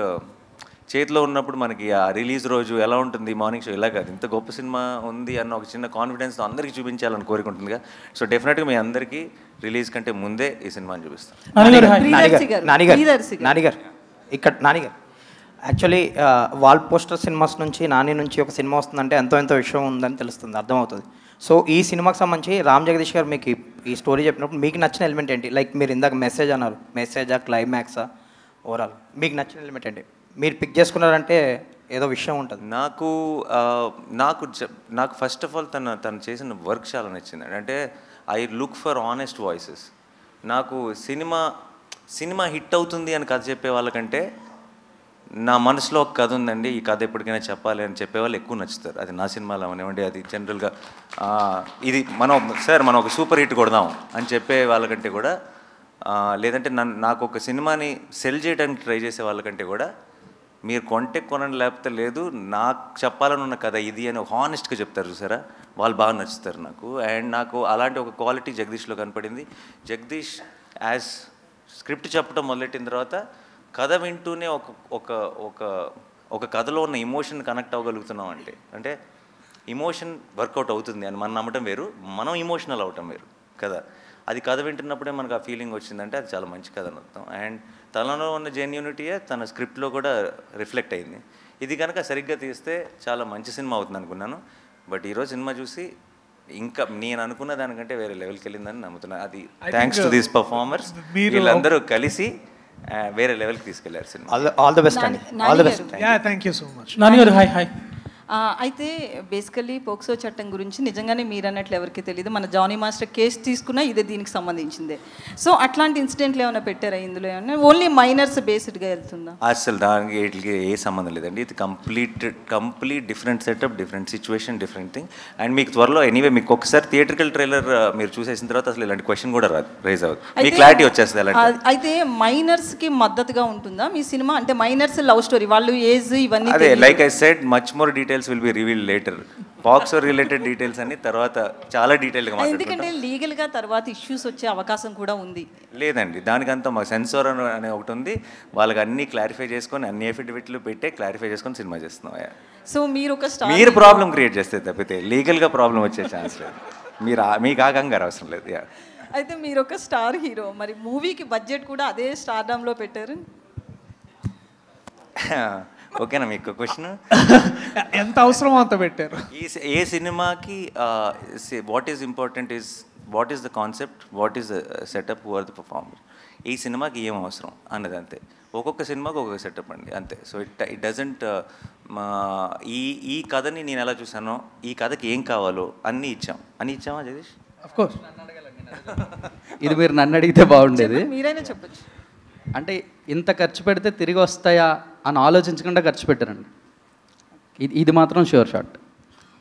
చేతిలో ఉన్నప్పుడు మనకి ఆ release రోజు ఎలా ఉంటుంది, మార్నింగ్ షో ఇలా కాదు, ఇంత గొప్ప సినిమా ఉంది అన్న ఒక చిన్న కాన్ఫిడెన్స్తో అందరికీ చూపించాలని కోరుకుంటుందిగా. సో డెఫినెట్గా మీ అందరికీ రిలీజ్ కంటే ముందే ఈ సినిమాని చూపిస్తాం. నానిగారు యాక్చువల్లీ వాల్ పోస్టర్ సినిమాస్ నుంచి నాని నుంచి ఒక సినిమా వస్తుందంటే ఎంతో విషయం ఉందని తెలుస్తుంది, అర్థమవుతుంది. సో ఈ సినిమాకి సంబంధించి రామ్ జగదీష్ గారు మీకు ఈ స్టోరీ చెప్పినప్పుడు మీకు నచ్చిన ఎలిమెంట్ ఏంటి? లైక్ మీరు ఇందాక మెసేజ్ అన్నారు, మెసేజా క్లైమాక్సా, ఓవరాల్ మీకు నచ్చిన ఎలిమెంట్ ఏంటి? మీరు పిక్ చేసుకున్నారంటే ఏదో విషయం ఉంటుంది. నాకు ఫస్ట్ ఆఫ్ ఆల్ తను చేసిన వర్క్ చాలా నచ్చింది. అంటే I look for honest voices. నాకు సినిమా హిట్ అవుతుంది అని కథ చెప్పే వాళ్ళకంటే నా మనసులో ఒక కథ ఉందండి, ఈ కథ ఎప్పటికైనా చెప్పాలి అని చెప్పేవాళ్ళు ఎక్కువ నచ్చుతారు. అది నా సినిమాలో అవనివ్వండి, అది జనరల్గా ఇది మనం ఒక సూపర్ హిట్ కొడదాం అని చెప్పే వాళ్ళకంటే కూడా, లేదంటే నాకు ఒక సినిమాని సెల్ చేయడానికి ట్రై చేసే వాళ్ళకంటే కూడా మీరు కొంటే కొనండి లేకపోతే లేదు, నాకు చెప్పాలని ఉన్న కథ ఇది అని ఒక హానెస్ట్గా చెప్తారు చూసారా, వాళ్ళు బాగా నచ్చుతారు నాకు. అండ్ నాకు అలాంటి ఒక క్వాలిటీ జగదీష్లో కనపడింది. జగదీష్ యాజ్ స్క్రిప్ట్ చెప్పడం మొదలెట్టిన తర్వాత కథ వింటూనే ఒక కథలో ఉన్న ఇమోషన్ కనెక్ట్ అవ్వగలుగుతున్నాం అంటే ఇమోషన్ వర్కౌట్ అవుతుంది అని మనం నమ్మటం వేరు, మనం ఇమోషనల్ అవటం వేరు కదా. అది కథ వింటున్నప్పుడే మనకు ఆ ఫీలింగ్ వచ్చిందంటే అది చాలా మంచి కథ అని అర్థం. అండ్ తనలో ఉన్న జెన్యూనిటీయే తన స్క్రిప్ట్లో కూడా రిఫ్లెక్ట్ అయింది. ఇది కనుక సరిగ్గా తీస్తే చాలా మంచి సినిమా అవుతుంది అనుకున్నాను. బట్ ఈరోజు సినిమా చూసి ఇంకా నేను అనుకున్న దానికంటే వేరే లెవెల్కి వెళ్ళిందని నమ్ముతున్నాను. అది థ్యాంక్స్ టు దీస్ పర్ఫార్మర్స్, వీళ్ళందరూ కలిసి వేరే లెవెల్కి తీసుకెళ్లారు సినిమా. ఆల్ ద బెస్ట్ అండి, all the best. Thank you so much. Hi. అయితే బేసికలీ పోక్సో చట్టం గురించి నిజంగానే మీరు అన్నట్లు ఎవరికి తెలియదు. మన జానీ మాస్టర్ కేసు తీసుకున్నా ఇదే దీనికి సంబంధించిందే. సో అట్లాంటి ఇన్సిడెంట్లు ఏమైనా పెట్టారా ఇందులో? ఏమన్నా ఓన్లీ మైనర్స్ బేస్డ్గా వెళ్తుందా? అసలు దానికి వీటికి ఏ సంబంధం లేదండి. ఇది complete different setup, different situation, different thing. And మీకు త్వరలో ఎనీవే మీకు ఒకసారి థియేట్రికల్ ట్రైలర్ మీరు చూసేసిన తర్వాత అసలు ఇలాంటి క్వశ్చన్ కూడా రాదు, రైజ్ అవ్వదు, మీ క్లారిటీ వచ్చేస్తుంది. అలాంటి అయితే మైనర్స్కి మద్దతుగా ఉంటుందా మీ సినిమా? అంటే మైనర్స్ లవ్ స్టోరీ, వాళ్ళు ఏజ్ ఇవన్నీ అదే like I said much more details will be revealed later. POCSO related details అన్ని తర్వాత చాలా డీటెయిల్గా మాట్లాడుకుంటాం. ఎందుకంటే లీగల్గా తర్వాత ఇష్యూస్ వచ్చే అవకాశం కూడా ఉంది. లేదండి, దానికంతా మాకు సెన్సార్ అనే ఒకటి ఉంది, వాళ్ళకి అన్ని క్లారిఫై చేసుకొని అన్ని ఎఫిడవిట్లు పెట్టే క్లారిఫై చేసుకొని సినిమా చేస్తున్నాం. సో మీరు ప్రాబ్లం క్రియేట్ చేస్తే తప్పితే లీగల్గా ప్రాబ్లం వచ్చే ఛాన్స్ లేదు. మీకు ఆ కంగారు అవసరం లేదు. అయితే మీరు ఒక స్టార్ హీరో, మరి మూవీకి బడ్జెట్ కూడా అదే స్టార్డమ్లో పెట్టారు. ఓకేనా మీకు క్వశ్చన్? ఎంత అవసరమో అంత పెట్టారు. ఏ సినిమాకి what is important is what is the concept, what is the setup, who are the performer, ఈ సినిమాకి ఏం అవసరం అన్నది అంతే. ఒక్కొక్క సినిమాకి ఒక్కొక్క సెటప్ అండి అంతే. సో ఇట్ డజంట్ ఈ కథని నేను ఎలా చూసానో, ఈ కథకి ఏం కావాలో అన్నీ ఇచ్చామా జగదీష్? అఫ్కోర్స్ ఇది మీరు నన్ను అడిగితే బాగుండేది. మీరైనా చెప్పచ్చు. అంటే ఇంత ఖర్చు పెడితే తిరిగి వస్తాయా అని ఆలోచించకుండా ఖర్చు పెట్టారండి. ఇది మాత్రం షూర్ షాట్.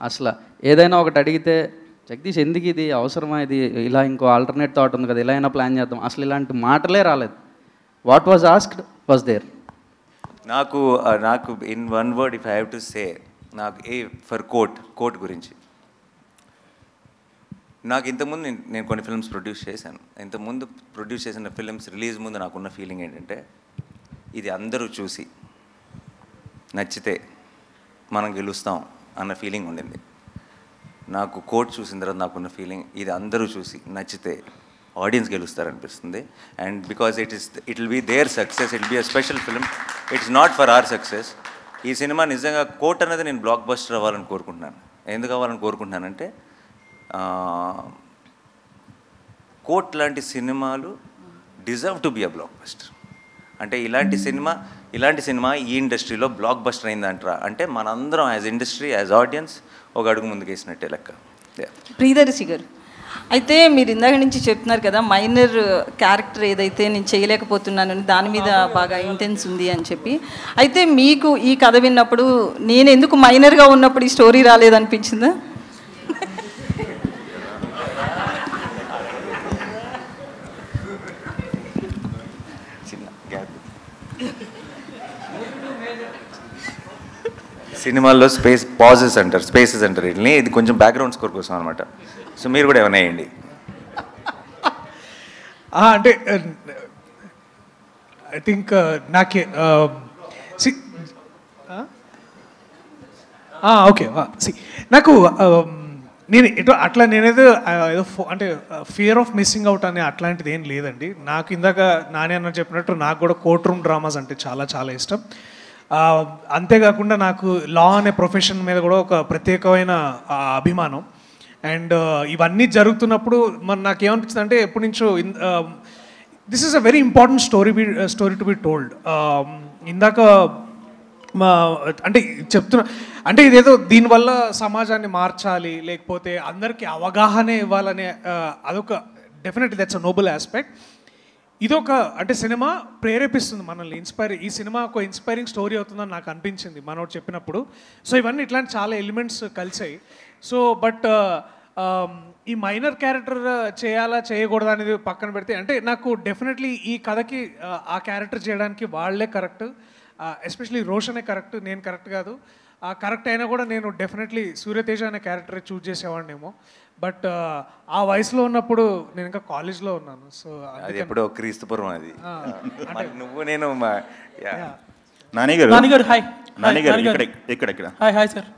అసలు ఏదైనా ఒకటి అడిగితే జగదీష్ ఎందుకు ఇది అవసరమా, ఇది ఇలా ఇంకో ఆల్టర్నేట్ థాట్ ఉంది కదా, ఇలా అయినా ప్లాన్ చేద్దాం, అసలు ఇలాంటి మాటలే రాలేదు. What was asked was there. నాకు in one word if I have to say, నాకు ఫర్ కోట్ గురించి, నాకు ఇంతకుముందు నేను కొన్ని ఫిల్మ్స్ ప్రొడ్యూస్ చేశాను. ఇంతకుముందు ప్రొడ్యూస్ చేసిన ఫిల్మ్స్ రిలీజ్ ముందు నాకున్న ఫీలింగ్ ఏంటంటే, ఇది అందరూ చూసి నచ్చితే మనం గెలుస్తాం అన్న ఫీలింగ్ ఉండింది. నాకు కోట్ చూసిన తర్వాత నాకున్న ఫీలింగ్, ఇది అందరూ చూసి నచ్చితే ఆడియన్స్ గెలుస్తారనిపిస్తుంది. And because it will be their success, it will be a special film, it's not for our success. ఈ సినిమా నిజంగా కోట్ అనేది నేను బ్లాక్ బస్టర్ అవ్వాలని కోరుకుంటున్నాను. ఎందుకు అవ్వాలని కోరుకుంటున్నానంటే, కోట్ లాంటి సినిమాలు deserve to be a block buster. అంటే ఇలాంటి సినిమా ఈ ఇండస్ట్రీలో బ్లాక్ బస్టర్ అయిందంటారా అంటే, మనందరం యాజ్ ఇండస్ట్రీ, యాజ్ ఆడియన్స్ ఒక అడుగు ముందుకు వేసినట్టే లెక్క. ప్రియదర్శి గారు, అయితే మీరు ఇందాక నుంచి చెప్తున్నారు కదా, మైనర్ క్యారెక్టర్ ఏదైతే నేను చేయలేకపోతున్నానని దాని మీద బాగా ఇంటెన్స్ ఉంది అని చెప్పి, అయితే మీకు ఈ కథ విన్నప్పుడు నేను ఎందుకు మైనర్గా ఉన్నప్పుడు ఈ స్టోరీ రాలేదనిపించిందా? సినిమాల్లో పాజెస్ అంటారు, స్పేసెస్ అంటారు వీటిని. ఇది కొంచెం బ్యాక్గ్రౌండ్ స్కోర్ కోసం అనమాట. సో మీరు కూడా ఏమైనా వేయండి. అంటే ఐ థింక్ నాకే ఓకే నాకు నేను నేనేదో ఏదో అంటే ఫియర్ ఆఫ్ మిస్సింగ్ అవుట్ అనే అట్లాంటిది ఏం లేదండి. నాకు ఇందాక నాని అన్న చెప్పినట్టు నాకు కూడా కోర్ట్ రూమ్ డ్రామాస్ అంటే చాలా చాలా ఇష్టం. అంతేకాకుండా నాకు లా అనే ప్రొఫెషన్ మీద కూడా ఒక ప్రత్యేకమైన అభిమానం. అండ్ ఇవన్నీ జరుగుతున్నప్పుడు నాకేమనిపించింది అంటే, ఎప్పటి నుంచో this is a very important story to be told. ఇందాక అంటే చెప్తున్నా, అంటే ఇదేదో దీనివల్ల సమాజాన్ని మార్చాలి, లేకపోతే అందరికీ అవగాహన ఇవ్వాలనే అదొక definitely that's a noble aspect. ఇదొక అంటే సినిమా ప్రేరేపిస్తుంది మనల్ని, ఈ సినిమా ఒక ఇన్స్పైరింగ్ స్టోరీ అవుతుందని నాకు అనిపించింది మనోడు చెప్పినప్పుడు. సో ఇవన్నీ ఇట్లాంటి చాలా ఎలిమెంట్స్ కలిసాయి. సో బట్ ఈ మైనర్ క్యారెక్టర్ చేయాలా చేయకూడదా అనేది పక్కన పెడితే, అంటే నాకు డెఫినెట్లీ ఈ కథకి ఆ క్యారెక్టర్ చేయడానికి వాళ్ళే కరెక్ట్, ఎస్పెషలీ రోషనే కరెక్ట్, నేను కరెక్ట్ కాదు. కరెక్ట్ అయినా కూడా నేను డెఫినెట్లీ సూర్యతేజ అనే క్యారెక్టర్ చూస్ చేసేవాడినేమో. బట్ ఆ వయసులో ఉన్నప్పుడు నేను ఇంకా కాలేజ్లో ఉన్నాను. సో అది ఎప్పుడో క్రీస్తుపురం అది. నువ్వు నేను నానిగారు హాయ్. నానిగారు ఇక్కడ హాయ్ సార్.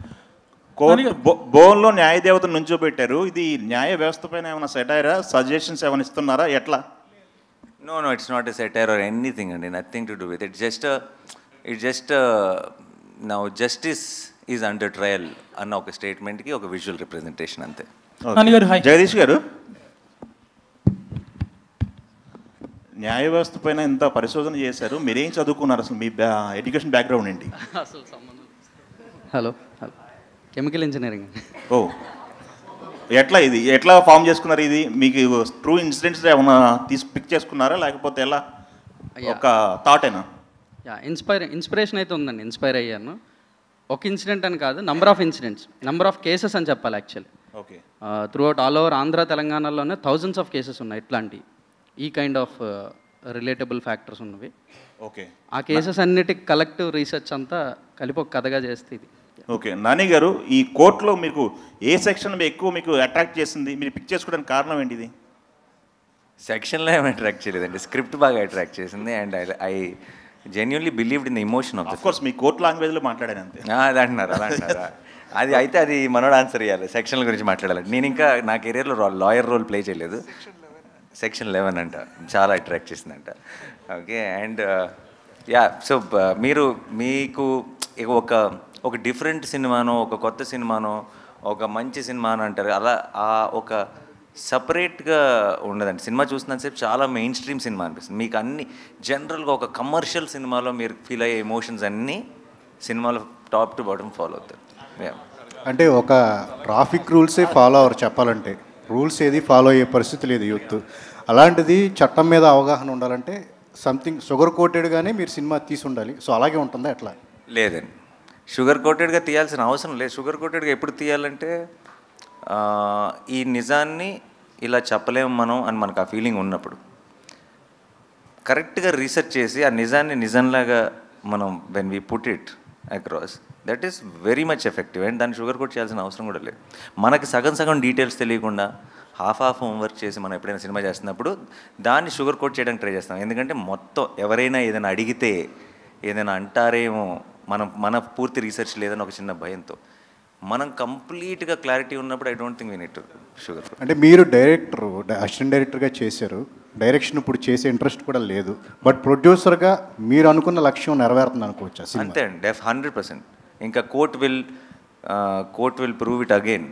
కోర్టు బోన్లో న్యాయదేవతను నుంచోబెట్టారు. ఇది న్యాయ వ్యవస్థ పైన ఏమైనా సెటైరా, సజెషన్స్ ఏమైనా ఇస్తున్నారా, ఎట్లా? No, it's not a satire or anything, and nothing to do with it. It's just now justice is under trial అన్న ఒక స్టేట్మెంట్కి ఒక విజువల్ రిప్రజెంటేషన్ అంతే. జగదీష్ గారు, న్యాయ వ్యవస్థ పైన ఇంత పరిశోధన చేశారు, మీరేం చదువుకున్నారు, అసలు మీ ఎడ్యుకేషన్ బ్యాక్గ్రౌండ్ ఏంటి? అసలు హలో కెమికల్ ఇంజనీరింగ్. ఓ, ఎట్లా ఫామ్ చేసుకున్నారు? ఇది మీకు ట్రూ ఇన్సిడెంట్స్ ఏమైనా పిక్ చేసుకున్నారా, లేకపోతే ఎలా ఒక థాటేనా? ఇన్స్పిరేషన్ అయితే ఉందండి, ఇన్స్పైర్ అయ్యాను. ఒక ఇన్సిడెంట్ అని కాదు, నంబర్ ఆఫ్ కేసెస్ అని చెప్పాలి actually. Okay, through out all over Andhra తెలంగాణలోనే థౌజండ్స్ ఆఫ్ కేసెస్ ఉన్నాయి ఇట్లాంటి ఈ కైండ్ ఆఫ్ రిలేటబుల్ ఫ్యాక్టర్స్ ఉన్నవి. ఓకే, ఆ కేసెస్ అన్నిటికి కలెక్టివ్ రీసెర్చ్ అంతా కలిపి ఒక కథగా చేస్తే ఇది. ఓకే, నాని గారు, ఈ కోర్టులో మీకు ఏ సెక్షన్ ఎక్కువ అట్రాక్ట్ చేసింది, మీరు పిక్ చేసుకోవడానికి కారణం ఏంటిది? సెక్షన్లో ఏమి అట్రాక్ట్ చేయలేదండి, స్క్రిప్ట్ బాగా అట్రాక్ట్ చేసింది. And I genuinely believed in the emotion of course. Me court లాంగ్వేజ్లో మాట్లాడాను అంతే. అది అంటున్నారా? అది మనోడు ఆన్సర్ ఇవ్వాలి, సెక్షన్ల గురించి మాట్లాడాలి. నేను ఇంకా నా కెరీర్లో లాయర్ రోల్ ప్లే చేయలేదు. సెక్షన్ 11 అంట, చాలా అట్రాక్ట్ చేసిందంట. ఓకే, అండ్ సో మీకు ఒక డిఫరెంట్ సినిమానో, ఒక కొత్త సినిమానో, ఒక మంచి సినిమా అని అంటారు, అలా ఆ ఒక సపరేట్గా ఉండదండి. సినిమా చూసినంతసేపు చాలా మెయిన్ స్ట్రీమ్ సినిమా అనిపిస్తుంది. మీకు అన్ని జనరల్గా ఒక కమర్షియల్ సినిమాలో మీరు ఫీల్ అయ్యే ఎమోషన్స్ అన్నీ సినిమాలో టాప్ టు బాటమ్ ఫాలో అవుతారు. అంటే ఒక ట్రాఫిక్ రూల్సే ఫాలో అవ్వరు చెప్పాలంటే, రూల్స్ ఏది ఫాలో అయ్యే పరిస్థితి లేదు యూత్. అలాంటిది చట్టం మీద అవగాహన ఉండాలంటే సంథింగ్ షుగర్ కోటెడ్గానే మీరు సినిమా తీసి ఉండాలి. సో అలాగే ఉంటుందా ఎట్లా? లేదండి, షుగర్ కోటెడ్గా తీయాల్సిన అవసరం లేదు. షుగర్ కోటెడ్గా ఎప్పుడు తీయాలంటే ఈ నిజాన్ని ఇలా చెప్పలేము మనం అని మనకు ఆ ఫీలింగ్ ఉన్నప్పుడు కరెక్ట్గా రీసెర్చ్ చేసి ఆ నిజాన్ని నిజంలాగా మనం when we put it across, that is very much effective. And దాన్ని షుగర్ కోట్ చేయాల్సిన అవసరం కూడా లేదు. మనకి సగం డీటెయిల్స్ తెలియకుండా హాఫ్ హోంవర్క్ చేసి మనం ఎప్పుడైనా సినిమా చేస్తున్నప్పుడు దాన్ని షుగర్ కోట్ చేయడానికి ట్రై చేస్తాం. ఎందుకంటే మొత్తం ఎవరైనా ఏదైనా అడిగితే ఏదైనా అంటారేమో, మన పూర్తి రీసెర్చ్ లేదని ఒక చిన్న భయంతో. మనం కంప్లీట్గా క్లారిటీ ఉన్నప్పుడు I don't think we need to sugarcoat. అంటే మీరు డైరెక్టర్, అసిస్టెంట్ డైరెక్టర్గా చేశారు, డైరెక్షన్ ఇప్పుడు చేసే ఇంట్రెస్ట్ కూడా లేదు, బట్ ప్రొడ్యూసర్గా మీరు అనుకున్న లక్ష్యం నెరవేరుతుంది అనుకోవచ్చా? అంతే అండి, 100%. ఇంకా court will prove it again.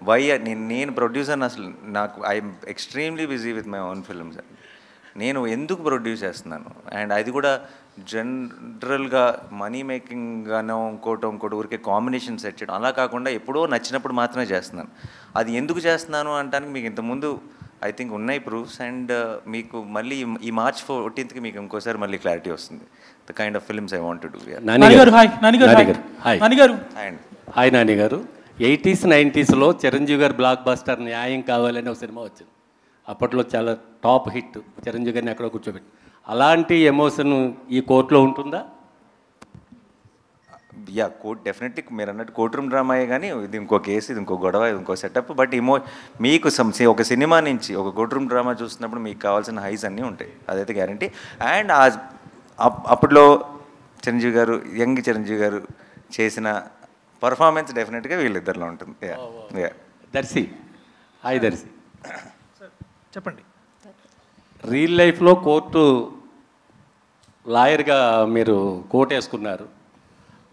Why నేను ప్రొడ్యూసర్ని అసలు నాకు I'm extremely busy with my own films. నేను ఎందుకు ప్రొడ్యూస్ చేస్తున్నాను, అండ్ అది కూడా జనరల్గా మనీ మేకింగ్గానో ఇంకోటి ఊరికే కాంబినేషన్ సెట్ చేయడం అలా కాకుండా ఎప్పుడో నచ్చినప్పుడు మాత్రమే చేస్తున్నాను. అది ఎందుకు చేస్తున్నాను అంటానికి మీకు ఇంతకుముందు ఐ థింక్ ఉన్నాయి ప్రూఫ్స్. అండ్ మీకు మళ్ళీ ఈ March 14th మీకు ఇంకోసారి మళ్ళీ క్లారిటీ వస్తుంది the kind of films I want to do. Hi Nani గారు. 80s 90sలో చిరంజీవి గారు బ్లాక్ బస్టర్ న్యాయం కావాలని ఒక సినిమా వచ్చింది. అప్పట్లో చాలా టాప్ హిట్. చిరంజీవి గారిని ఎక్కడో కూర్చోబెట్టి అలాంటి ఎమోషన్ ఈ కోర్టులో ఉంటుందా? యా, కోర్ట్ డెఫినెట్లీ మీరు అన్నట్టు కోర్ట్ రూమ్ డ్రామాయే, కానీ ఇది ఇంకో కేసు, ఇది ఇంకో గొడవ, ఇది ఇంకో సెటప్. బట్ మీకు ఒక సినిమా నుంచి ఒక కోర్ట్ రూమ్ డ్రామా చూస్తున్నప్పుడు మీకు కావాల్సిన హైస్ అన్నీ ఉంటాయి, అదైతే గ్యారంటీ. అండ్ అప్పట్లో యంగ్ చిరంజీవి గారు చేసిన పర్ఫార్మెన్స్ డెఫినెట్గా వీళ్ళిద్దరిలో ఉంటుంది. దర్శి, హాయ్ దర్శి. చెప్పండి. రియల్ లైఫ్లో కోర్టు లాయర్గా మీరు కోర్టు వేసుకున్నారు.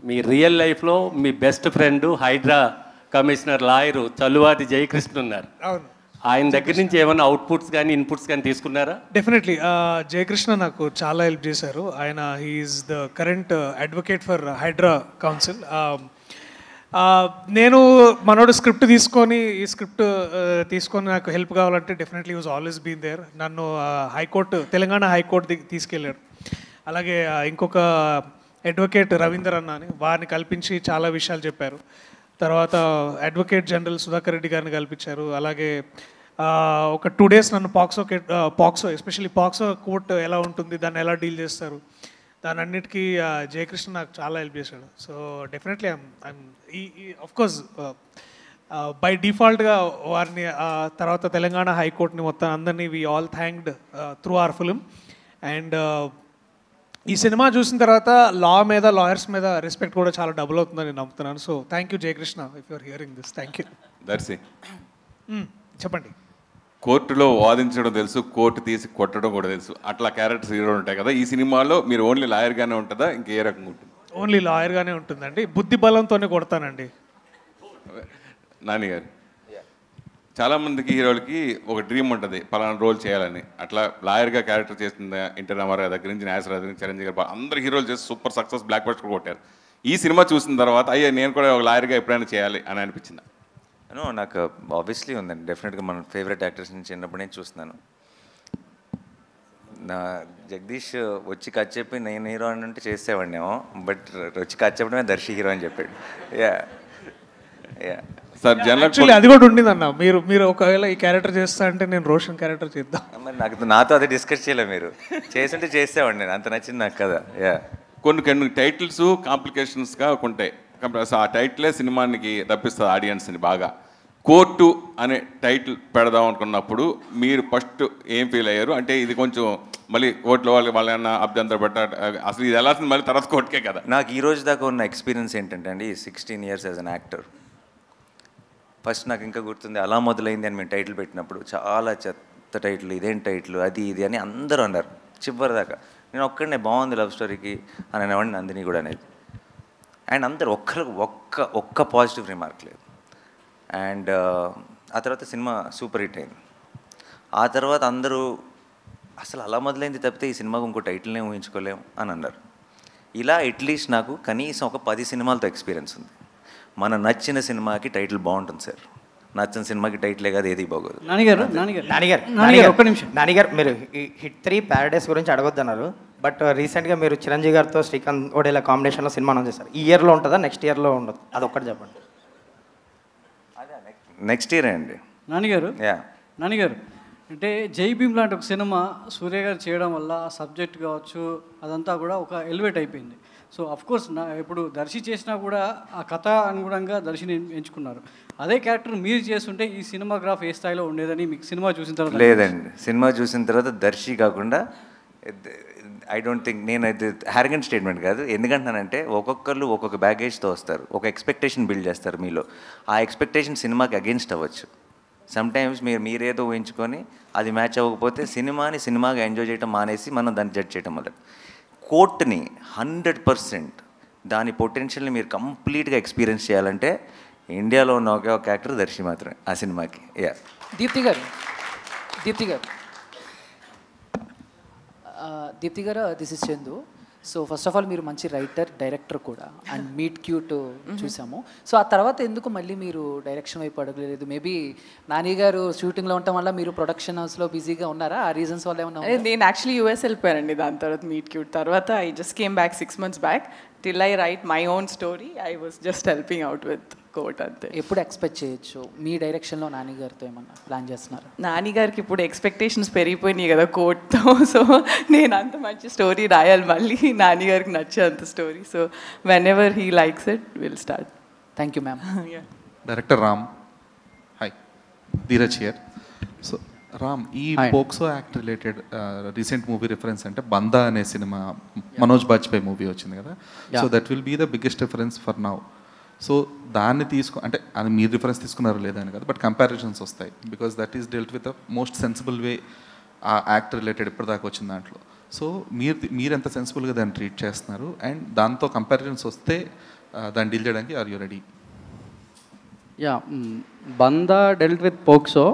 మీ రియల్ లైఫ్లో మీ best friend HYDRAA commissioner lawyer Challuvati Jayakrishna ఉన్నారు. ఆయన దగ్గర నుంచి ఏమైనా అవుట్పుట్స్ కానీ ఇన్పుట్స్ కానీ తీసుకున్నారా? డెఫినెట్లీ జయకృష్ణ నాకు చాలా హెల్ప్ చేశారు. ఆయన he's the current advocate for HYDRAA council. నేను మనోడు స్క్రిప్ట్ తీసుకొని నాకు హెల్ప్ కావాలంటే definitely was always been there. నన్ను తెలంగాణ హైకోర్టు తీసుకెళ్ళాడు. అలాగే ఇంకొక అడ్వకేట్ రవీందర్ అన్న అని వారిని కల్పించి చాలా విషయాలు చెప్పారు. తర్వాత అడ్వకేట్ జనరల్ సుధాకర్ రెడ్డి గారిని కల్పించారు. అలాగే ఒక 2 days నన్ను పాక్సో ఎస్పెషల్లీ పాక్సో కోర్టు ఎలా ఉంటుంది, దాన్ని ఎలా డీల్ చేస్తారు, దాని అన్నిటికీ జయకృష్ణ నాకు చాలా హెల్ప్ చేశాడు. So definitely of course by డిఫాల్ట్గా వారిని తర్వాత తెలంగాణ హైకోర్టుని మొత్తం అందరినీ we all thanked through our film. And ఈ సినిమా చూసిన తర్వాత లా మీద, లాయర్స్ మీద రెస్పెక్ట్ కూడా చాలా డబుల్ అవుతుందని నేను నమ్ముతున్నాను. So thank you Jayakrishna, if you're hearing this. Thank you. Darshi, చెప్పండి. కోర్టులో వాదించడం తెలుసు, కోర్టు తీసి కొట్టడం కూడా తెలుసు, అట్లా క్యారెక్టర్స్ హీరో ఉంటాయి కదా. ఈ సినిమాలో మీరు ఓన్లీ లాయర్గానే ఉంటుందా, ఇంకే రకంగా ఉంటుంది? ఓన్లీ లాయర్గానే ఉంటుందండి. బుద్ధి బలంతోనే కొడతానండి. నాని గారు, చాలామందికి హీరోలకి ఒక డ్రీమ్ ఉంటుంది పలానా రోల్ చేయాలని. అట్లా లాయర్గా క్యారెక్టర్ చేస్తుంది ఎన్టీ రామారావు దగ్గర నుంచి, నాగేశ్వరరావు దగ్గర నుంచి, చిరంజీవి గారు, అందరు హీరోలు చేసి సూపర్ సక్సెస్, బ్లాక్ బస్టర్ కొట్టారు. ఈ సినిమా చూసిన తర్వాత అయ్యా నేను కూడా ఒక లాయర్గా ఎప్పుడైనా చేయాలి అని అనిపించింది? నాకు ఆబ్వియస్లీ ఉందండి. డెఫినెట్గా మన ఫేవరెట్ యాక్టర్స్ నుంచి చిన్నప్పటి నుంచి చూస్తున్నాను. నా జగదీష్ వచ్చి కథ చెప్పి నేను హీరో అని అంటే చేసేవాడినేమో, బట్ వచ్చి కథ చెప్పడమే దర్శి హీరో అని చెప్పాడు. సార్ యాక్చువల్లీ అది కూడా ఉండిందన్న. మీరు ఒకవేళ ఈ క్యారెక్టర్ చేస్తా అంటే నేను రోషన్ క్యారెక్టర్ చేద్దాం. మరి నాతో అది డిస్కస్ చేయలేదు. మీరు చేస్తుంటే చేసేవాడిని, నేను అంత నచ్చింది నాకు కదా. కొన్ని టైటిల్స్ కాంప్లికేషన్స్గా ఉంటాయి. ఆ టైటిలే సినిమానికి తప్పిస్తుంది ఆడియన్స్ని బాగా. కోర్టు అనే టైటిల్ పెడదాం అనుకున్నప్పుడు మీరు ఫస్ట్ ఏం ఫీల్ అయ్యారు? అంటే ఇది కొంచెం మళ్ళీ కోర్టులో వాళ్ళేమన్నా అభ్యంతరం పెట్ట, అసలు ఇది ఎలా మళ్ళీ తర్వాత కోర్టుకే కదా. నాకు ఈ రోజు దాకా ఉన్న ఎక్స్పీరియన్స్ ఏంటంటే అండి, 16 years as an actor, first నాకు ఇంకా గుర్తుంది అలా మొదలైంది అని మేము టైటిల్ పెట్టినప్పుడు చాలా చెత్త టైటిల్, ఇదేం టైటిల్, అది ఇది అని అందరూ అన్నారు చివరి దాకా. నేను ఒక్కడనే బాగుంది లవ్ స్టోరీకి అని అనేవాడిని, నందిని కూడా అనేది. అండ్ అందరు ఒక్క పాజిటివ్ రిమార్క్ లేదు. అండ్ ఆ తర్వాత సినిమా సూపర్ హిట్ అయింది. ఆ తర్వాత అందరూ అసలు అలా మొదలైంది తప్పితే ఈ సినిమాకు ఇంకో టైటిల్నే ఊహించుకోలేం అని అన్నారు. ఇలా అట్లీస్ట్ నాకు కనీసం ఒక 10 సినిమాలతో ఎక్స్పీరియన్స్ ఉంది. మన నచ్చిన సినిమాకి టైటిల్ బాగుంటుంది సార్, నచ్చిన సినిమాకి టైటిలే కాదు ఏది బాగోదు. ఒక్క నిమిషం నానిగారు, మీరు హిట్ 3 ప్యారడైస్ గురించి అడగొద్దన్నారు, బట్ రీసెంట్గా మీరు చిరంజీవి గారితో శ్రీకాంత్ ఓడేలా కాంబినేషన్లో సినిమా అనౌన్స్ చేశారు. ఈ ఇయర్లో ఉంటుందా, నెక్స్ట్ ఇయర్లో ఉండదు? అదొక్కటి చెప్పండి. నెక్స్ట్ ఇయర్ అండి నానిగారు. నానిగారు అంటే జై భీమ్ లాంటి ఒక సినిమా సూర్య గారు చేయడం వల్ల ఆ సబ్జెక్ట్ కావచ్చు అదంతా కూడా ఒక ఎలివేట్ అయిపోయింది. సో అఫ్కోర్స్ ఇప్పుడు దర్శి చేసినా కూడా ఆ కథ అనుగుణంగా దర్శిని ఎంచుకున్నారు. అదే క్యారెక్టర్ మీరు చేస్తుంటే ఈ సినిమాగ్రాఫ్ ఏ స్థాయిలో ఉండేదని మీకు సినిమా చూసిన తర్వాత? లేదండి, సినిమా చూసిన తర్వాత దర్శి కాకుండా ఐ డోంట్ థింక్, నేను అది హ్యారగెంట్ స్టేట్మెంట్ కాదు. ఎందుకంటానంటే ఒక్కొక్కరు ఒక్కొక్క బ్యాగేజ్తో వస్తారు, ఒక ఎక్స్పెక్టేషన్ బిల్డ్ చేస్తారు మీలో. ఆ ఎక్స్పెక్టేషన్ సినిమాకి అగెన్స్ట్ అవ్వచ్చు. సమ్టైమ్స్ మీరేదో ఊహించుకొని అది మ్యాచ్ అవ్వకపోతే సినిమాగా ఎంజాయ్ చేయడం మానేసి మనం దాన్ని జడ్జ్ చేయడం మొదలు. కోర్ట్ని 100% దాని పొటెన్షియల్ని మీరు కంప్లీట్గా ఎక్స్పీరియన్స్ చేయాలంటే ఇండియాలో ఉన్న ఒకే ఒక యాక్టర్ దర్శి మాత్రమే ఆ సినిమాకి. దీప్తి గారు this is Chandu. So first of all మీరు మంచి రైటర్, డైరెక్టర్ కూడా, అండ్ మీట్ క్యూట్ చూసాము. సో ఆ తర్వాత ఎందుకు మళ్ళీ మీరు డైరెక్షన్ వైపు అడగలేదు? మేబీ నాని గారు షూటింగ్లో ఉండటం వల్ల మీరు ప్రొడక్షన్ హౌస్లో బిజీగా ఉన్నారా? ఆ రీజన్స్ వల్ల ఏమన్నా? నేను యాక్చువల్లీ యూఎస్ వెళ్ళిపోయానండి. దాని తర్వాత మీట్ క్యూట్ తర్వాత I just came back 6 months back. Till I write my own story I was just helping out with Court అంతే. ఎప్పుడు ఎక్స్పెక్ట్ చేయొచ్చు మీ డైరెక్షన్లో నాని గారితో ఏమన్నా ప్లాన్ చేస్తున్నారు? నాని గారికి ఇప్పుడు ఎక్స్పెక్టేషన్స్ పెరిగిపోయినాయి కదా కోట్తో. సో నేను అంత మంచి స్టోరీ రాయాలి మళ్ళీ, నాని గారికి నచ్చే అంత story. So whenever he likes it will start. Thank you ma'am. Director Ram, hi, Dheeraj here. So Ram, ఈ POCSO act related recent movie reference అంటే బందా అనే సినిమా, మనోజ్ బాజ్పేయి మూవీ వచ్చింది కదా. So that will be the biggest reference for now. So దాన్ని అంటే అది మీరు reference తీసుకున్నారో లేదా అని కాదు, బట్ కంపారిజన్స్ వస్తాయి. Because that is dealt with the most sensible వే ఆ యాక్ట్ రిలేటెడ్ ఇప్పటిదాకా వచ్చిన దాంట్లో. సో మీరు ఎంత సెన్సిబుల్గా దాన్ని ట్రీట్ చేస్తున్నారు, అండ్ దాంతో కంపారిజన్స్ వస్తే దాన్ని డీల్ చేయడానికి are you ready? Bandaa dealt with POCSO,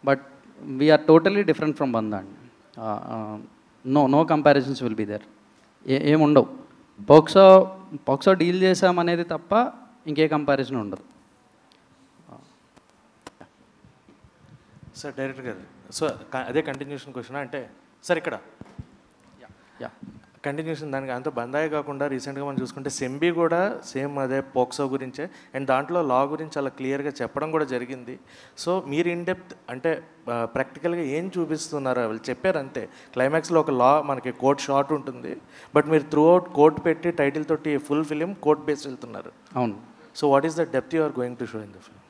but we're totally different from Bandaa అండి. No comparisons will be there. ఏముండవు. పోక్సో డీల్ చేసామనేది తప్ప ఇంకే కంపారిజన్ ఉండదు. సార్ డైరెక్టర్ గారు, సో అదే కంటిన్యూషన్ క్వశ్చన్ అంటే సార్ ఇక్కడ కంటిన్యూషన్ దానికి అంత బందాయి కాకుండా రీసెంట్గా మనం చూసుకుంటే సెంబీ కూడా సేమ్ అదే పోక్సో గురించే, అండ్ దాంట్లో లా గురించి చాలా క్లియర్గా చెప్పడం కూడా జరిగింది. సో మీరు ఇన్ డెప్త్ అంటే ప్రాక్టికల్గా ఏం చూపిస్తున్నారో వాళ్ళు చెప్పారు అంతే. క్లైమాక్స్లో ఒక లా మనకి కోర్ట్ షార్ట్ ఉంటుంది, బట్ మీరు త్రూ అవుట్ కోర్ట్ పెట్టి టైటిల్ తోటి ఫుల్ ఫిలిం కోర్ట్ బేస్ వెళ్తున్నారు. అవును. So what is the depth you are going to show in the film?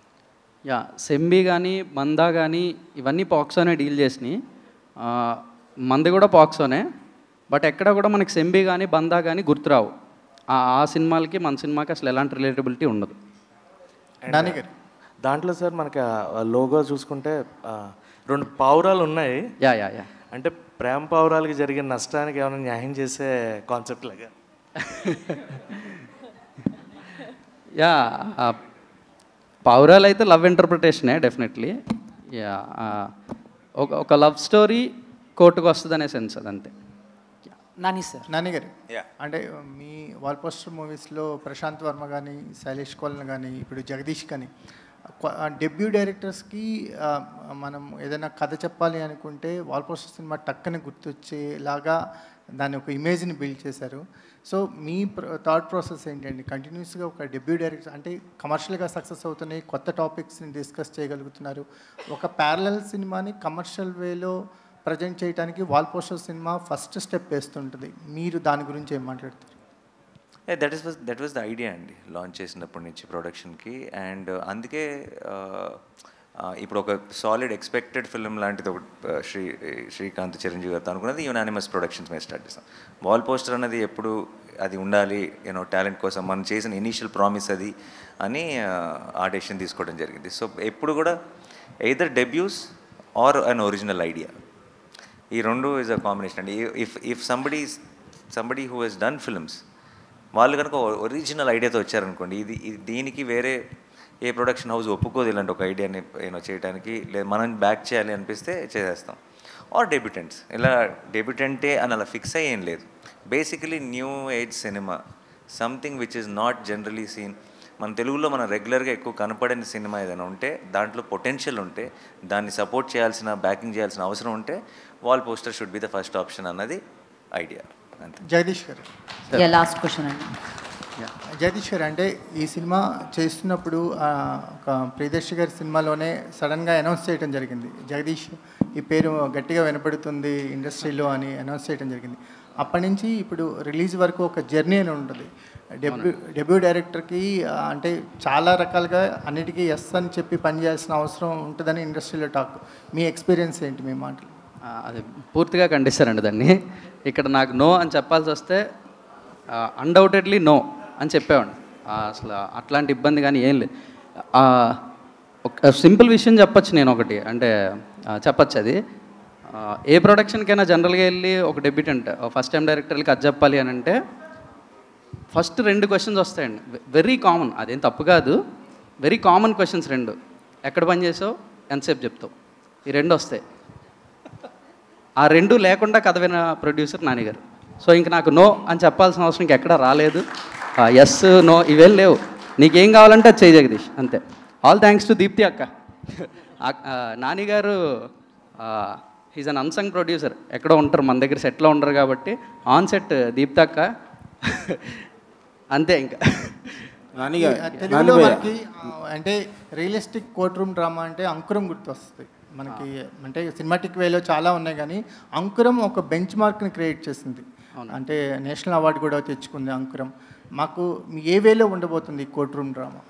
Sembi కానీ బందా కానీ ఇవన్నీ పాక్సోనే డీల్ చేసినాయి. మంది కూడా పాక్సోనే, బట్ ఎక్కడ కూడా మనకి సెంబీ కానీ బందా కానీ గుర్తురావు. ఆ సినిమాలకి మన సినిమాకి అసలు ఎలాంటి రిలేటబిలిటీ ఉండదు. దాంట్లో సార్ మనకి లోగో చూసుకుంటే 2 పావురాలు ఉన్నాయి. అంటే ప్రేమ పావురాలకి జరిగిన నష్టానికి ఏమైనా న్యాయం చేసే కాన్సెప్ట్ లాగా? పావురాలు అయితే లవ్ ఇంటర్ప్రిటేషనే డెఫినెట్లీ. ఒక లవ్ స్టోరీ కోర్టుకు వస్తుంది అనే సెన్స్ అదంతే. నాని గారు, అంటే మీ వాల్ పోస్టర్ మూవీస్లో ప్రశాంత్ వర్మ కానీ, శైలేష్ కోలన్ కానీ, ఇప్పుడు జగదీష్ కానీ, డెబ్యూ డైరెక్టర్స్కి మనం ఏదైనా కథ చెప్పాలి అనుకుంటే వాల్ పోస్టర్ సినిమా టక్కని గుర్తొచ్చేలాగా దాని ఒక ఇమేజ్ని బిల్డ్ చేశారు. సో మీ థాట్ ప్రాసెస్ ఏంటండి? కంటిన్యూస్గా ఒక డెబ్యూ డైరెక్టర్ అంటే కమర్షియల్గా సక్సెస్ అవుతున్నాయి, కొత్త టాపిక్స్ని డిస్కస్ చేయగలుగుతున్నారు. ఒక ప్యారలల్ సినిమాని కమర్షియల్ వేలో ప్రజెంట్ చేయడానికి wall poster cinema first step వేస్తుంటుంది. మీరు దాని గురించి ఏం మాట్లాడతారు? దట్ వాజ్ ద ఐడియా అండి లాంచ్ చేసినప్పటి నుంచి ప్రొడక్షన్కి. అండ్ అందుకే ఇప్పుడు ఒక సాలిడ్ ఎక్స్పెక్టెడ్ ఫిల్మ్ లాంటిది ఒకటి శ్రీకాంత్ చిరంజీవి గారితో అనుకున్నది యునానిమస్ ప్రొడక్షన్స్ మీద స్టార్ట్ చేస్తాం. వాల్ పోస్టర్ అన్నది ఎప్పుడు అది ఉండాలి, టాలెంట్ కోసం మనం చేసిన ఇనీషియల్ ప్రామిస్ అది అని ఆ డెసిషన్ తీసుకోవడం జరిగింది. సో ఎప్పుడు కూడా either debuts or an original idea, ఈ రెండు ఈజ్ అ కాంబినేషన్ అండి. If somebody who he's done films వాళ్ళు కనుక ఒరిజినల్ ఐడియాతో వచ్చారనుకోండి, ఇది దీనికి వేరే ఏ ప్రొడక్షన్ హౌస్ ఒప్పుకోదు ఇలాంటి ఒక ఐడియాని చేయడానికి, లేదా మనం బ్యాక్ చేయాలి అనిపిస్తే చేసేస్తాం. ఆర్ డెబ్యూటెంట్స్, ఇలా డెబ్యూటెంటే అని అలా ఫిక్స్ అయ్యేం లేదు. Basically new age cinema, something which is not generally seen. మన తెలుగులో మనం రెగ్యులర్గా ఎక్కువ కనపడని సినిమా ఏదైనా ఉంటే, దాంట్లో పొటెన్షియల్ ఉంటే, దాన్ని సపోర్ట్ చేయాల్సిన, బ్యాకింగ్ చేయాల్సిన అవసరం ఉంటే wall poster should be the first option అన్నది ఐడియా. అంతే. జగదీష్ గారు, లాస్ట్ క్వశ్చన్ అండి. జగదీష్ గారు, అంటే ఈ సినిమా చేస్తున్నప్పుడు ఒక ప్రియదర్శి గారి సినిమాలోనే సడన్గా అనౌన్స్ చేయడం జరిగింది, జగదీష్ ఈ పేరు గట్టిగా వినపడుతుంది ఇండస్ట్రీలో అని అనౌన్స్ చేయడం జరిగింది. అప్పటి నుంచి ఇప్పుడు రిలీజ్ వరకు ఒక జర్నీ అని ఉంటుంది. డెబ్యూ డైరెక్టర్కి అంటే చాలా రకాలుగా అన్నిటికీ ఎస్ అని చెప్పి పనిచేయాల్సిన అవసరం ఉంటుందని ఇండస్ట్రీలో టాక్. మీ ఎక్స్పీరియన్స్ ఏంటి, మీ మాటలు? అది పూర్తిగా ఖండిస్తారండి దాన్ని. ఇక్కడ నాకు నో అని చెప్పాల్సి వస్తే అన్డౌటెడ్లీ నో అని చెప్పేవాడిని. అసలు అట్లాంటి ఇబ్బంది కానీ ఏం లేదు. ఒక సింపుల్ విషయం చెప్పచ్చు నేను ఒకటి, అంటే చెప్పచ్చు అది. ఏ ప్రొడక్షన్కైనా జనరల్గా వెళ్ళి ఒక డెబ్యూటెంట్ ఫస్ట్ టైం డైరెక్టర్లకి అది చెప్పాలి అని అంటే ఫస్ట్ 2 క్వశ్చన్స్ వస్తాయండి. వెరీ కామన్, అదేం తప్పు కాదు, వెరీ కామన్ క్వశ్చన్స్ 2. ఎక్కడ పని చేసావు, ఎంతసేపు చెప్తావు, ఈ 2 వస్తాయి. ఆ 2 లేకుండా కథ విన ప్రొడ్యూసర్ నానిగారు. సో ఇంక నాకు నో అని చెప్పాల్సిన అవసరం ఇంకెక్కడా రాలేదు. ఎస్ నో ఇవేం లేవు, నీకేం కావాలంటే అది చేయి జగదీష్, అంతే. ఆల్ థ్యాంక్స్ టు దీప్తి అక్క. నానిగారు హీజ్ అన్ అన్సంగ్ ప్రొడ్యూసర్, ఎక్కడో ఉంటారు, మన దగ్గర సెట్లో ఉండరు కాబట్టి ఆన్ సెట్ దీప్తి అక్క అంతే. ఇంకా తెలుగులో మనకి అంటే రియలిస్టిక్ కోర్ట్ రూమ్ డ్రామా అంటే అంకురం గుర్తొస్తుంది మనకి. అంటే సినిమాటిక్ వేలో చాలా ఉన్నాయి, కానీ అంకురం ఒక బెంచ్ మార్క్ని క్రియేట్ చేసింది. అంటే నేషనల్ అవార్డు కూడా తెచ్చుకుంది అంకురం. మాకు ఏ వేలో ఉండబోతుంది ఈ కోర్ట్ రూమ్ డ్రామా?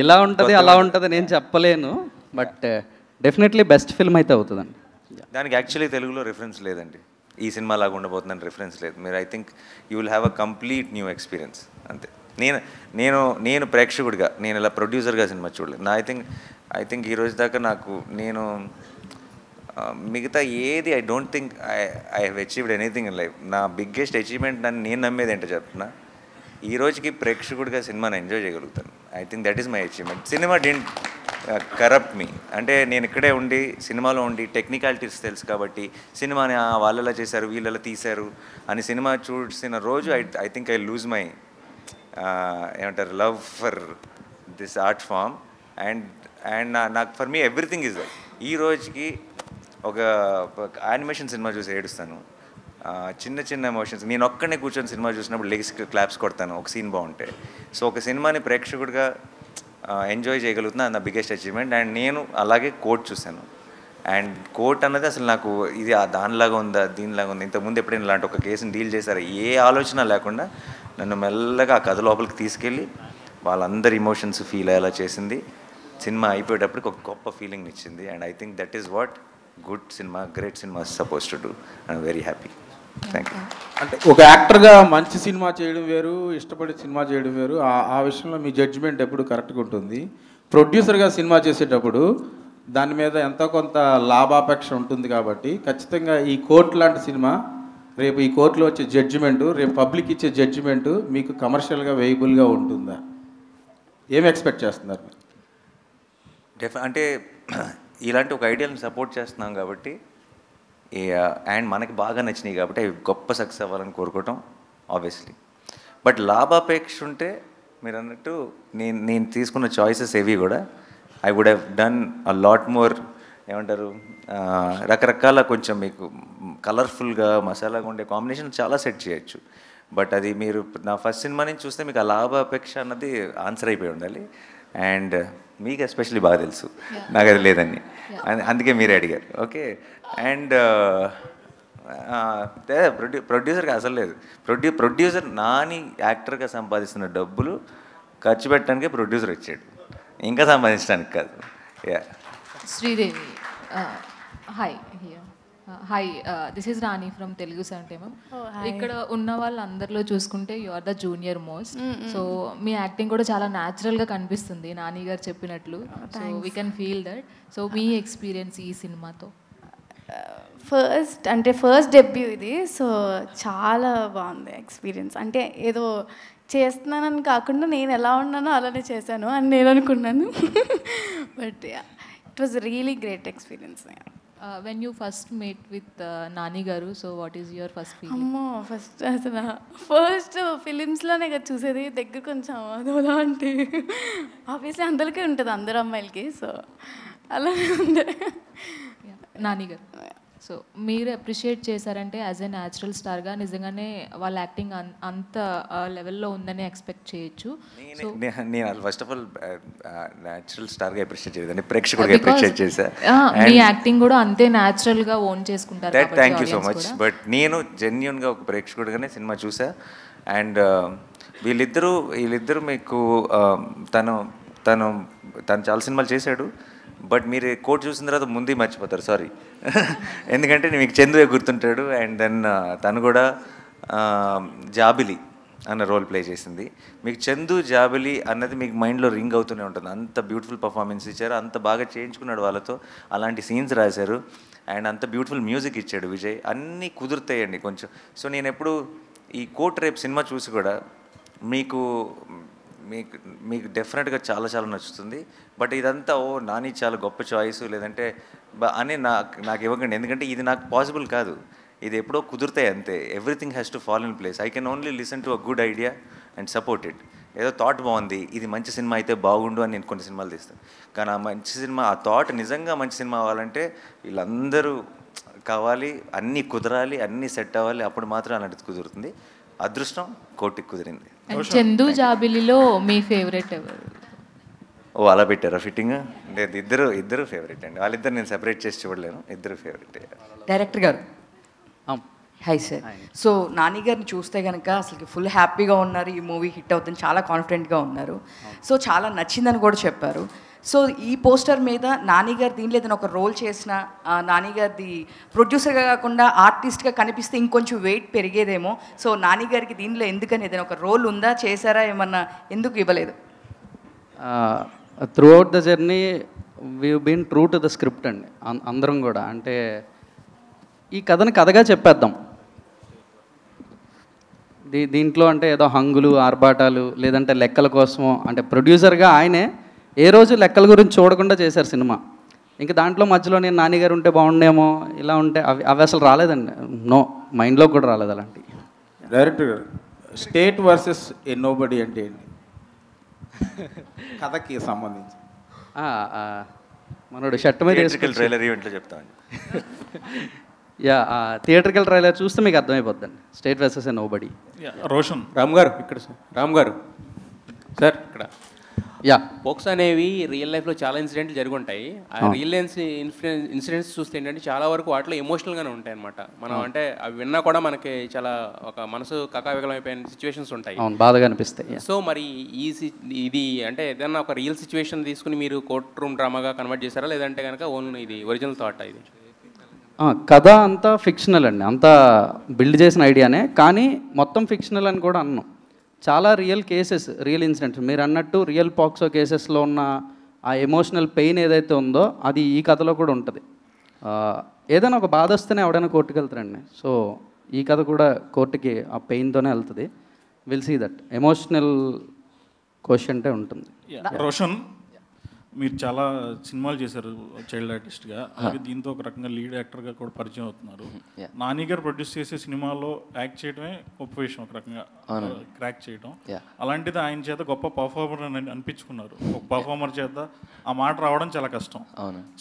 ఇలా ఉంటుంది అలా ఉంటుంది నేను చెప్పలేను, బట్ డెఫినెట్లీ బెస్ట్ ఫిల్మ్ అయితే అవుతుందండి. దానికి యాక్చువల్లీ తెలుగులో రిఫరెన్స్ లేదండి, ఈ సినిమా లాగా ఉండబోతుందని రిఫరెన్స్ లేదు. మీరు I think you will have a complete new experience, అంతే. నేను ప్రేక్షకుడిగా, నేను ఇలా ప్రొడ్యూసర్గా సినిమా చూడలేదు. ఐ థింక్ ఈ రోజు దాకా నాకు నేను మిగతా ఏది I don't think I have achieved anything in life. నా బిగ్గెస్ట్ అచీవ్మెంట్ నేను నమ్మేది ఏంటో చెప్తున్నా, ఈ రోజుకి ప్రేక్షకుడిగా సినిమాని ఎంజాయ్ చేయగలుగుతాను. I think that is my achievement. Cinema didn't corrupt me. అంటే నేను ఇక్కడే ఉండి సినిమాలో ఉండి టెక్నికాలిటీస్ తెలుసు కాబట్టి సినిమాని వాళ్ళలా చేశారు వీళ్ళలా తీశారు అని సినిమా చూసిన రోజు I think I lose my ఏమంటారు love for this art form. And నాకు for me everything is that. ఈ రోజుకి ఒక యానిమేషన్ సినిమా చూసి ఏడుస్తాను, చిన్న చిన్న ఎమోషన్స్. నేను ఒక్కనే కూర్చొని సినిమా చూసినప్పుడు లెగ్స్ క్లాప్స్ కొడతాను ఒక సీన్ బాగుంటే. సో ఒక సినిమాని ప్రేక్షకుడిగా ఎంజాయ్ చేయగలుగుతున్నా, నా బిగ్గెస్ట్ అచీవ్మెంట్. అండ్ నేను అలాగే కోర్ట్ చూశాను. అండ్ కోర్ట్ అన్నది అసలు నాకు ఇది దానిలాగా ఉందా దీనిలాగా ఉంది, ఇంతకుముందు ఎప్పుడైనా ఇలాంటి ఒక కేసుని డీల్ చేశారా, ఏ ఆలోచన లేకుండా నన్ను మెల్లగా ఆ కథ లోపలికి తీసుకెళ్ళి వాళ్ళందరి ఇమోషన్స్ ఫీల్ అయ్యేలా చేసింది. సినిమా అయిపోయేటప్పటికి ఒక గొప్ప ఫీలింగ్ ఇచ్చింది. And I think that is what good cinema, great cinema suppose to do. I'm very happy. Thank you. అంటే ఒక యాక్టర్గా మంచి సినిమా చేయడం వేరు, ఇష్టపడి సినిమా చేయడం వేరు. ఆ విషయంలో మీ జడ్జిమెంట్ ఎప్పుడు కరెక్ట్గా ఉంటుంది. ప్రొడ్యూసర్గా సినిమా చేసేటప్పుడు దాని మీద ఎంతో కొంత లాభాపేక్ష ఉంటుంది కాబట్టి ఖచ్చితంగా ఈ కోర్టు లాంటి సినిమా రేపు ఈ కోర్టులో వచ్చే జడ్జిమెంటు, రేపు పబ్లిక్ ఇచ్చే జడ్జిమెంటు మీకు కమర్షియల్గా వేయబుల్గా ఉంటుందా? ఏమి ఎక్స్పెక్ట్ చేస్తున్నారు? అంటే ఇలాంటి ఒక ఐడియాని సపోర్ట్ చేస్తున్నాం కాబట్టి అండ్ మనకి బాగా నచ్చినాయి కాబట్టి అవి గొప్ప సక్సెస్ అవ్వాలని కోరుకోవటం ఆబ్వియస్లీ. బట్ లాభాపేక్ష ఉంటే మీరు అన్నట్టు నేను తీసుకున్న చాయిసెస్ ఏవి కూడా I would have done a lot more, ఏమంటారు, రకరకాల కొంచెం మీకు కలర్ఫుల్గా మసాలాగా ఉండే కాంబినేషన్ చాలా సెట్ చేయొచ్చు. బట్ అది మీరు నా ఫస్ట్ సినిమా నుంచి చూస్తే మీకు ఆ లాభాపేక్ష అన్నది ఆన్సర్ అయిపోయి ఉండాలి. అండ్ మీకు ఎస్పెషల్లీ బాగా తెలుసు నాకు అది లేదని, అందుకే మీరే అడిగారు. ఓకే. అండ్ ప్రొడ్యూసర్గా అసలు లేదు. ప్రొడ్యూసర్ నాని యాక్టర్గా సంపాదిస్తున్న డబ్బులు ఖర్చు పెట్టడానికే ప్రొడ్యూసర్ వచ్చాడు, ఇంకా సంపాదించడానికి కాదు. Yeah. Sridevi, hi. Hi, this is Rani from Telugu సంటేమం. ఇక్కడ ఉన్న వాళ్ళందరిలో చూసుకుంటే you are the junior most. So మీ యాక్టింగ్ కూడా చాలా న్యాచురల్గా కనిపిస్తుంది నాని గారు చెప్పినట్లు. So we can feel that. So మీ ఎక్స్పీరియన్స్ ఈ సినిమాతో? ఫస్ట్ డెబ్యూ ఇది. సో చాలా బాగుంది ఎక్స్పీరియన్స్. అంటే ఏదో చేస్తున్నానని కాకుండా నేను ఎలా ఉన్నానో అలానే చేశాను అని నేను అనుకున్నాను. But it was really great experience. When you first meet with Nani గారు, so what is your first feeling? అమ్మో, ఫస్ట్ ఫిలిమ్స్లోనే కదా చూసేది, దగ్గర కొంచెం అదోలా అంటే ఆబ్వియస్లీ అందరికీ ఉంటుంది, అందరు అమ్మాయిలకి. సో అలానే ఉంది. నాని గారు, సో మీరు అప్రిషియేట్ చేశారంటే యాజ్ ఎ న్యాచురల్ స్టార్గా నిజంగానే వాళ్ళ యాక్టింగ్ అంత లెవెల్లో ఉందని ఎక్స్పెక్ట్ చేయొచ్చు. సో నేను ఫస్ట్ ఆఫ్ ఆల్ న్యాచురల్ స్టార్గా అప్రిషియేట్ చేయలేదండి, ప్రేక్షకుడిగా అప్రిషియేట్ చేశా. మీ యాక్టింగ్ కూడా అంతే న్యాచురల్గా ఓన్ చేసుకుంటారు. Thank you so much. But నేను జెన్యున్గా ఒక ప్రేక్షకుడిగానే సినిమా చూసా. అండ్ వీళ్ళిద్దరూ మీకు తను చాలా సినిమాలు చేశాడు. బట్ మీరు కోట్ చూసిన తర్వాత ముందే మర్చిపోతారు, సారీ. ఎందుకంటే మీకు చందువే గుర్తుంటాడు. అండ్ దెన్ తను కూడా జాబిలి అన్న రోల్ ప్లే చేసింది. మీకు చందు జాబిలి అన్నది మీకు మైండ్లో రింగ్ అవుతూనే ఉంటుంది. అంత బ్యూటిఫుల్ పర్ఫార్మెన్స్ ఇచ్చారు, అంత బాగా చేయించుకున్నాడు వాళ్ళతో, అలాంటి సీన్స్ రాశారు. అండ్ అంత బ్యూటిఫుల్ మ్యూజిక్ ఇచ్చాడు విజయ్. అన్నీ కుదురుతాయండి కొంచెం. సో నేను ఎప్పుడు ఈ కోట్ రేపు సినిమా చూసి కూడా మీకు డెఫినెట్గా చాలా నచ్చుతుంది. బట్ ఇదంతా నాని చాలా గొప్ప చాయిస్ లేదంటే అని నాకు ఇవ్వకండి. ఎందుకంటే ఇది నాకు పాసిబుల్ కాదు, ఇది ఎప్పుడో కుదురుతాయి అంతే. Everything has to fall in place. I can only listen to a good idea and support it. ఏదో థాట్ బాగుంది, ఇది మంచి సినిమా అయితే బాగుండు అని నేను కొన్ని సినిమాలు తీస్తాను. కానీ ఆ మంచి సినిమా, ఆ థాట్ నిజంగా మంచి సినిమా అవ్వాలంటే వీళ్ళందరూ కావాలి, అన్నీ కుదరాలి, అన్నీ సెట్ అవ్వాలి, అప్పుడు మాత్రం అలాంటిది కుదురుతుంది. అదృష్టం కోటికి కుదిరింది. చందు జాబిలిలో మీ ఫేవరెట్ ఎవరు? అలా పెట్టారా ఫిట్టింగ్? లేదు, ఇద్దరు ఫేవరెట్ అండి. వాళ్ళిద్దరు నేను సెపరేట్ చేసి చూడలేను, ఇద్దరు ఫేవరెట్. డైరెక్టర్ గారు హాయ్ సార్. సో నాని గారిని చూస్తే కనుక అసలు ఫుల్ హ్యాపీగా ఉన్నారు, ఈ మూవీ హిట్ అవుతుంది, చాలా కాన్ఫిడెంట్గా ఉన్నారు. సో చాలా నచ్చిందని కూడా చెప్పారు. సో ఈ పోస్టర్ మీద నాని గారు దీనిలో ఏదైనా ఒక రోల్ చేసిన, నాని గారిది ప్రొడ్యూసర్గా కాకుండా ఆర్టిస్ట్గా కనిపిస్తే ఇంకొంచెం వెయిట్ పెరిగేదేమో. సో నాని గారికి దీనిలో ఎందుకని ఏదైనా ఒక రోల్ ఉందా, చేశారా, ఏమన్నా ఎందుకు ఇవ్వలేదు? Throughout the journey we been true to the script అండి. అందరం కూడా అంటే ఈ కథని కథగా చెప్పేద్దాం. దీంట్లో అంటే ఏదో హంగులు ఆర్భాటాలు లేదంటే లెక్కల కోసమో, అంటే ప్రొడ్యూసర్గా ఆయనే ఏ రోజు లెక్కల గురించి చూడకుండా చేశారు సినిమా. ఇంకా దాంట్లో మధ్యలో నేను నాన్నగారు ఉంటే బాగుండేమో, ఇలా ఉంటే అవి అసలు రాలేదండి. నో, మైండ్లో కూడా రాలేదు అలాంటి. డైరెక్టర్ గారు, స్టేట్ వర్సెస్ ఏ నోబడి అంటే ఏంటి కథకి సంబంధించి? మనోడు షర్ట్ మీద ట్రైలర్ ఈవెంట్లో చెప్తాను. థియేటర్కల్ ట్రైలర్ చూస్తే మీకు అర్థమైపోద్దండి. స్టేట్ వర్సెస్ ఏ నోబడి. రోషన్ రామ్ గారు ఇక్కడ సార్. రామ్ గారు సార్ ఇక్కడ పోక్స్ అనేవి రియల్ లైఫ్లో చాలా ఇన్సిడెంట్లు జరుగుంటాయి. ఆ రియల్ ఇన్సిడెంట్స్ చూస్తే ఏంటంటే చాలా వరకు వాటిలో ఎమోషనల్గానే ఉంటాయి అనమాట. మనం అంటే అవి విన్నా కూడా మనకి చాలా ఒక మనసు కకావికలమైపోయిన సిచ్యువేషన్స్ ఉంటాయి, బాధగా అనిపిస్తాయి. సో మరి ఇది అంటే ఏదైనా ఒక రియల్ సిచ్యువేషన్ తీసుకుని మీరు కోర్ట్ రూమ్ డ్రామాగా కన్వర్ట్ చేశారా, లేదంటే కనుక ఓన్లీ ఇది ఒరిజినల్ థాట్? ఇది కథ అంతా ఫిక్షనల్ అండి, అంతా బిల్డ్ చేసిన ఐడియానే, కానీ మొత్తం ఫిక్షనల్ అని కూడా అన్నాం. చాలా రియల్ కేసెస్, రియల్ ఇన్సిడెంట్స్. మీరు అన్నట్టు రియల్ పాక్సో కేసెస్లో ఉన్న ఆ ఎమోషనల్ పెయిన్ ఏదైతే ఉందో అది ఈ కథలో కూడా ఉంటుంది. ఏదైనా ఒక బాధ వస్తేనే ఎవడైనా కోర్టుకు వెళ్తారండి. సో ఈ కథ కూడా కోర్టుకి ఆ పెయిన్తోనే వెళ్తుంది. విల్ సీ దట్ ఎమోషనల్ క్వశ్చన్టే ఉంటుంది. రోషన్, మీరు చాలా సినిమాలు చేశారు చైల్డ్ ఆర్టిస్ట్గా, అలాగే దీంతో ఒక రకంగా లీడ్ యాక్టర్గా కూడా పరిచయం అవుతున్నారు. నాని గారు ప్రొడ్యూస్ చేసే సినిమాలో యాక్ట్ చేయడమే గొప్ప విషయం, ఒక రకంగా క్రాక్ చేయడం. అలాంటిది ఆయన చేత గొప్ప పర్ఫార్మర్ అని అనిపించుకున్నారు. ఒక పర్ఫార్మర్ చేత ఆ మాట రావడం చాలా కష్టం.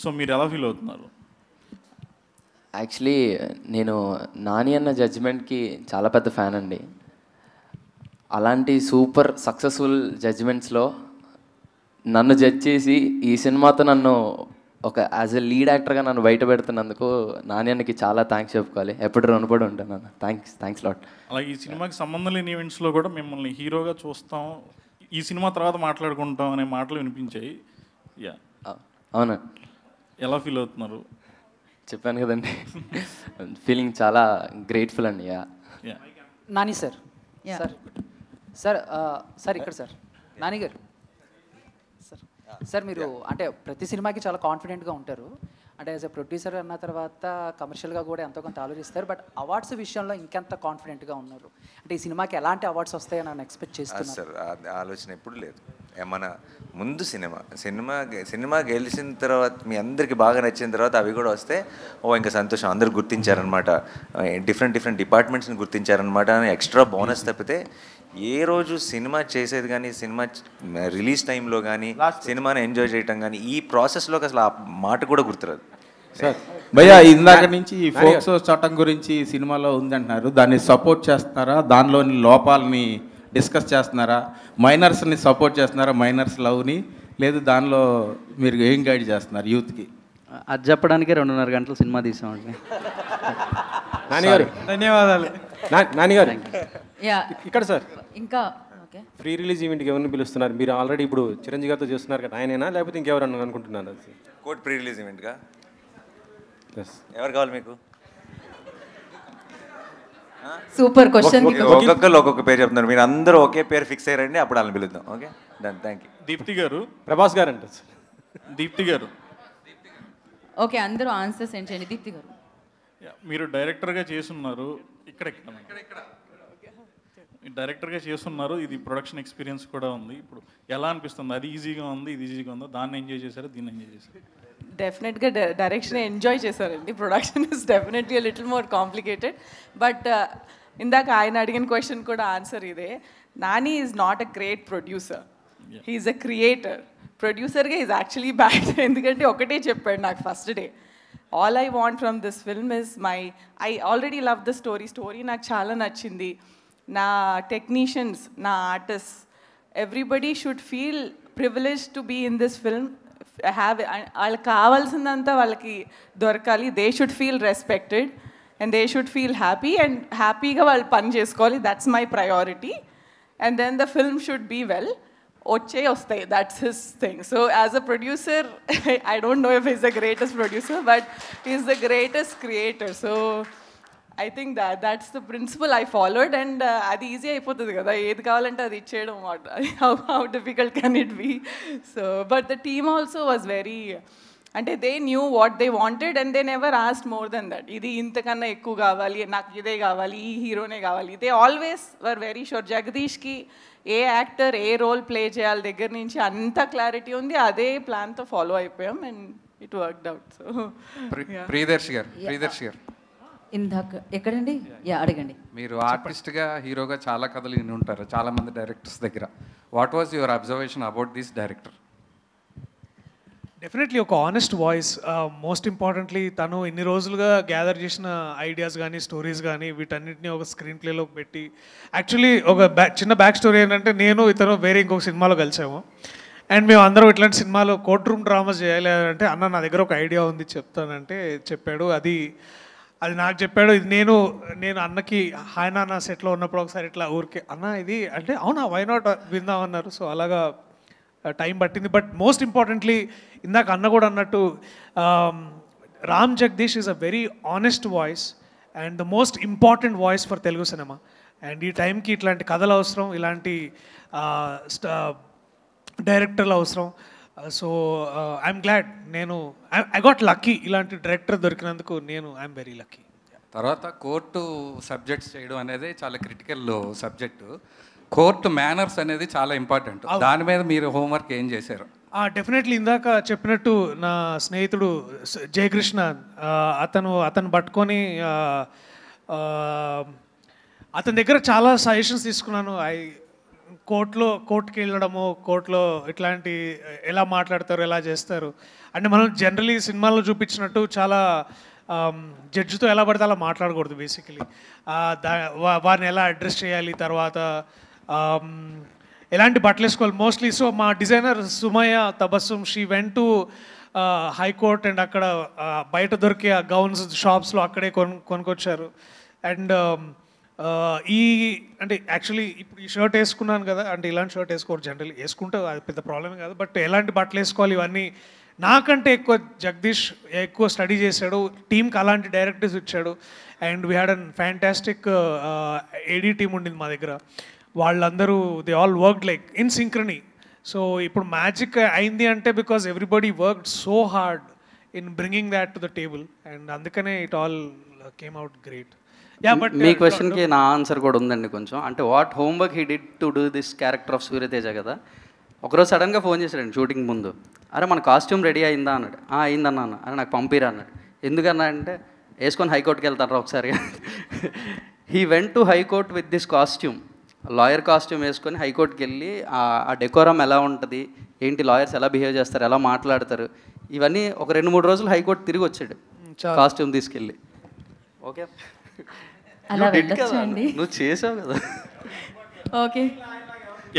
సో మీరు ఎలా ఫీల్ అవుతున్నారు? యాక్చువల్లీ నేను నాని అన్న జడ్జిమెంట్కి చాలా పెద్ద ఫ్యాన్ అండి. అలాంటి సూపర్ సక్సెస్ఫుల్ జడ్జిమెంట్స్లో నన్ను జడ్జ్ చేసి ఈ సినిమాతో నన్ను ఒక యాజ్ ఎ లీడ్ యాక్టర్గా నన్ను బయట పెడుతున్నందుకు నాణ్యానికి చాలా థ్యాంక్స్ చెప్పుకోవాలి. ఎప్పుడు రుణపడి ఉంటాను అన్న. Thanks lot. అలాగే ఈ సినిమాకి సంబంధం లేని ఈవెంట్స్లో కూడా మిమ్మల్ని హీరోగా చూస్తాం, ఈ సినిమా తర్వాత మాట్లాడుకుంటాం అనే మాటలు వినిపించాయి. అవునా, ఎలా ఫీల్ అవుతున్నారు? చెప్పాను కదండి, ఫీలింగ్ చాలా గ్రేట్ఫుల్ అండి. నాని సార్, సార్ సార్ ఇక్కడ సార్, నాని గారు సార్, మీరు అంటే ప్రతి సినిమాకి చాలా కాన్ఫిడెంట్గా ఉంటారు. అంటే యాజ్ ఎ ప్రొడ్యూసర్ అన్న తర్వాత కమర్షియల్గా కూడా ఎంతో కొంత ఆలోచిస్తారు, బట్ అవార్డ్స్ విషయంలో ఇంకెంత కాన్ఫిడెంట్గా ఉన్నారు? అంటే ఈ సినిమాకి ఎలాంటి అవార్డ్స్ వస్తాయని నేను ఎక్స్పెక్ట్ చేస్తున్నాను. సార్ ఆలోచన ఎప్పుడు లేదు. మన ముందు సినిమా గెలిచిన తర్వాత మీ అందరికీ బాగా నచ్చిన తర్వాత అవి కూడా వస్తే ఇంకా సంతోషం, అందరూ గుర్తించారనమాట, డిఫరెంట్ డిపార్ట్మెంట్స్ని గుర్తించారనమాట అని ఎక్స్ట్రా బోనస్ తప్పితే ఏ రోజు సినిమా చేసేది కానీ, సినిమా రిలీజ్ టైంలో కానీ, సినిమాని ఎంజాయ్ చేయటం కానీ, ఈ ప్రాసెస్లోకి అసలు ఆ మాట కూడా గుర్తురాదు. సార్ భయ్యా, ఇందాక నుంచి ఈ ఫోక్సో చట్టం గురించి సినిమాలో ఉందంటున్నారు, దాన్ని సపోర్ట్ చేస్తున్నారా? దానిలోని లోపాలని డిస్కస్ చేస్తున్నారా? మైనర్స్ని సపోర్ట్ చేస్తున్నారా? మైనర్స్ లవ్ని లేదు, దానిలో మీరు ఏం గైడ్ చేస్తున్నారు యూత్కి? అది చెప్పడానికి 2.5 గంటలు సినిమా తీసామండి. నానిగారు ధన్యవాదాలు. నానిగారు యా ఇక్కడ సార్ ఇంకా ఓకే, ప్రీ రిలీజ్ ఈవెంట్కి ఎవరిని పిలుస్తున్నారు? మీరు ఆల్రెడీ ఇప్పుడు చిరంజీవి గారితో చేస్తున్నారు కదా, ఆయనేనా లేకపోతే ఇంకెవరన్నా అనుకుంటున్నారు? కోర్ట్ ప్రీ రిలీజ్ ఈవెంట్గా ఎవరు కావాలి మీకు? Super question. ఒక్కొక్కరు ఒక్కొక్క పేరు చెప్తున్నారు, మీరు అందరూ ఒకే పేరు ఫిక్స్ అయ్యారండి, అప్పుడు వాళ్ళని పిలుద్దాం. Okay done, thank you. Deepthi garu, Prabhas గారు అంటే దీప్తి గారు. ఓకే, అందరూ ఆన్సర్స్ సెండ్ చేయండి. దీప్తి గారు, మీరు డైరెక్టర్గా చేస్తున్నారు, ఇక్కడ డైరెక్టర్గా చేస్తున్నారు, ఇది ప్రొడక్షన్ ఎక్స్పీరియన్స్ కూడా ఉంది. ఇప్పుడు ఎలా అనిపిస్తుంది? అది ఈజీగా ఉంది, ఇది ఈజీగా ఉందా? దాన్ని ఎంజాయ్ చేశారు, దీన్ని ఎంజాయ్ చేశారు? డెఫినెట్గా డైరెక్షన్ ఎంజాయ్ చేశారండి. Production is definitely little more complicated, but ఇందాక ఆయన అడిగిన క్వశ్చన్ కూడా ఆన్సర్ ఇదే. Nani is not a great producer, he's a creator. ప్రొడ్యూసర్గా ఈజ్ యాక్చువల్లీ బ్యాడ్. ఎందుకంటే ఒకటే చెప్పాడు నాకు first day, all I want from this film is I already love the story నాకు చాలా నచ్చింది. నా టెక్నీషియన్స్, నా artist, everybody should feel privilege to be in this film. వాళ్ళకి కావాల్సిందంతా వాళ్ళకి దొరకాలి. They should feel respected and they should feel happy, and హ్యాపీగా వాళ్ళు పని చేసుకోవాలి. That's my priority. And then the film should be well. వస్తాయి, that's his thing. So as a producer, I don't know if is the greatest producer, but is the greatest creator. So I think that's the principle I followed, and అది easy అయిపోతుంది కదా, ఏది కావాలంటే అది ఇచ్చేయడం. how difficult can it be? So but the team also was very, అంటే they knew what they wanted and they never asked more than that. ఇది ఇంతకన్నా ఎక్కువ కావాలి, నాకు ఇదే కావాలి, ఈ హీరోనే కావాలి. they always were very sure. జగదీష్కి ఏ యాక్టర్ ఏ రోల్ ప్లే చేయాలి దగ్గర నుంచి అంత క్లారిటీ ఉంది. అదే ప్లాన్తో ఫాలో అయిపోయాం and it worked out. So Priyadarshi గారు ఇందాక ఎక్కడండి? యా అడగండి. మీరు ఆర్టిస్ట్గా హీరోగా చాలా కథలు విని ఉంటారు చాలామంది డైరెక్టర్స్ దగ్గర. What was your observation about this director? Definitely ఒక ఆనెస్ట్ వాయిస్. మోస్ట్ ఇంపార్టెంట్లీ తను ఇన్ని రోజులుగా గ్యాదర్ చేసిన ఐడియాస్ కానీ, స్టోరీస్ కానీ, వీటన్నిటిని ఒక స్క్రీన్ ప్లేలోకి పెట్టి, యాక్చువల్లీ ఒక చిన్న బ్యాక్ స్టోరీ ఏంటంటే, నేను ఇతను వేరే ఇంకొక సినిమాలో కలిసాము. అండ్ మేము అందరం ఇట్లాంటి సినిమాలో కోర్ట్ రూమ్ డ్రామాస్ చేయాలి అంటే, అన్న నా దగ్గర ఒక ఐడియా ఉంది చెప్తానంటే చెప్పాడు. అది నాకు చెప్పాడు. ఇది నేను అన్నకి ఆయన నా సెట్లో ఉన్నప్పుడు ఒకసారి ఇట్లా ఊరికే అన్న ఇది అంటే, అవునా వై నాట్ విందామన్నారు. సో అలాగా టైం పట్టింది. బట్ మోస్ట్ ఇంపార్టెంట్లీ ఇందాక అన్న కూడా అన్నట్టు, Ram Jagadish is a very honest voice and the most important voice for Telugu cinema. And ఈ టైంకి ఇట్లాంటి కథలు అవసరం, ఇలాంటి డైరెక్టర్లు అవసరం. So I'm glad, I got lucky ఇలాంటి డైరెక్టర్ దొరికినందుకు. I'm very lucky. తర్వాత కోర్టు సబ్జెక్ట్స్ చేయడం అనేది చాలా క్రిటికల్ సబ్జెక్టు. కోర్టు మేనర్స్ అనేది చాలా ఇంపార్టెంట్. దాని మీద మీరు హోంవర్క్ ఏం చేశారు? డెఫినెట్లీ ఇందాక చెప్పినట్టు నా స్నేహితుడు జయకృష్ణ, అతను పట్టుకొని అతని దగ్గర చాలా సజెషన్స్ తీసుకున్నాను. కోర్టుకి వెళ్ళడము, కోర్టులో ఇట్లాంటి ఎలా మాట్లాడతారు, ఎలా చేస్తారు అంటే, మనం జనరలీ సినిమాల్లో చూపించినట్టు చాలా జడ్జితో ఎలా పడితే అలా మాట్లాడకూడదు. బేసికలీ వారిని ఎలా అడ్రస్ చేయాలి, తర్వాత ఎలాంటి బట్టలు వేసుకోవాలి మోస్ట్లీ. సో మా designer Sumayya Tabassum, she went to high court and అక్కడ బయట దొరికే గౌన్స్ షాప్స్లో అక్కడే కొనుక్కొచ్చారు. అండ్ అంటే యాక్చువల్లీ ఇప్పుడు ఈ షర్ట్ వేసుకున్నాను కదా, అంటే ఇలాంటి షర్ట్ వేసుకోరు జనరల్లీ, వేసుకుంటే అది పెద్ద ప్రాబ్లమే కాదు. బట్ ఎలాంటి బట్టలు వేసుకోవాలి ఇవన్నీ నాకంటే ఎక్కువ జగదీష్ ఎక్కువ స్టడీ చేశాడు. టీంకి అలాంటి డైరెక్టర్స్ ఇచ్చాడు. And we had an fantastic AD team ఉండింది మా దగ్గర. వాళ్ళందరూ they all worked like in synchrony. So ఇప్పుడు మ్యాజిక్ అయింది అంటే because everybody worked so hard in bringing that to the table and అందుకనే it all came out great. Yeah but మీ క్వశ్చన్కి నా ఆన్సర్ కూడా ఉందండి కొంచెం. అంటే what homework he did to do this character of Suryateja కదా. ఒకరోజు సడన్గా ఫోన్ చేశాడండి షూటింగ్ ముందు, అరే మన కాస్ట్యూమ్ రెడీ అయిందా అన్నాడు. అయిందన్నా అన్న. అరే నాకు పంపిరా అన్నాడు. ఎందుకన్నా అంటే వేసుకొని హైకోర్టుకి వెళ్తారా ఒకసారి. He went to high court with this costume, lawyer costume వేసుకొని హైకోర్టుకి వెళ్ళి ఆ డెకోరం ఎలా ఉంటుంది, ఏంటి లాయర్స్ ఎలా బిహేవ్ చేస్తారు, ఎలా మాట్లాడతారు, ఇవన్నీ ఒక 2-3 రోజులు హైకోర్టు తిరిగి వచ్చాడు కాస్ట్యూమ్ తీసుకెళ్ళి. ఓకే అలా వెళ్ళొచ్చా అండి? నువ్వు చేసావు కదా. ఓకే,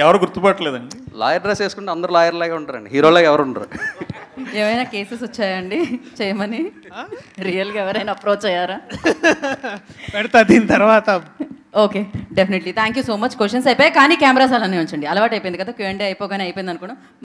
ఎవరు గుర్తుపట్టలేదండి. లాయర్ డ్రెస్ వేసుకుంటే అందరూ లాయర్ లాగా ఉంటారండి, హీరోలాగా ఎవరు ఉండరు. ఏమైనా కేసెస్ వచ్చాయండి చేయమని? రియల్గా ఎవరైనా అప్రోచ్ అయ్యారా? పెడతా దీని తర్వాత. Okay, definitely. Thank you so much. Questions అయిపోయాయి కానీ కెమెరాస్ అలానే ఉంచండి. అలవాటు అయిపోయింది కదా, Q&A అయిపోగానే అయిపోయింది అనుకున్నాం.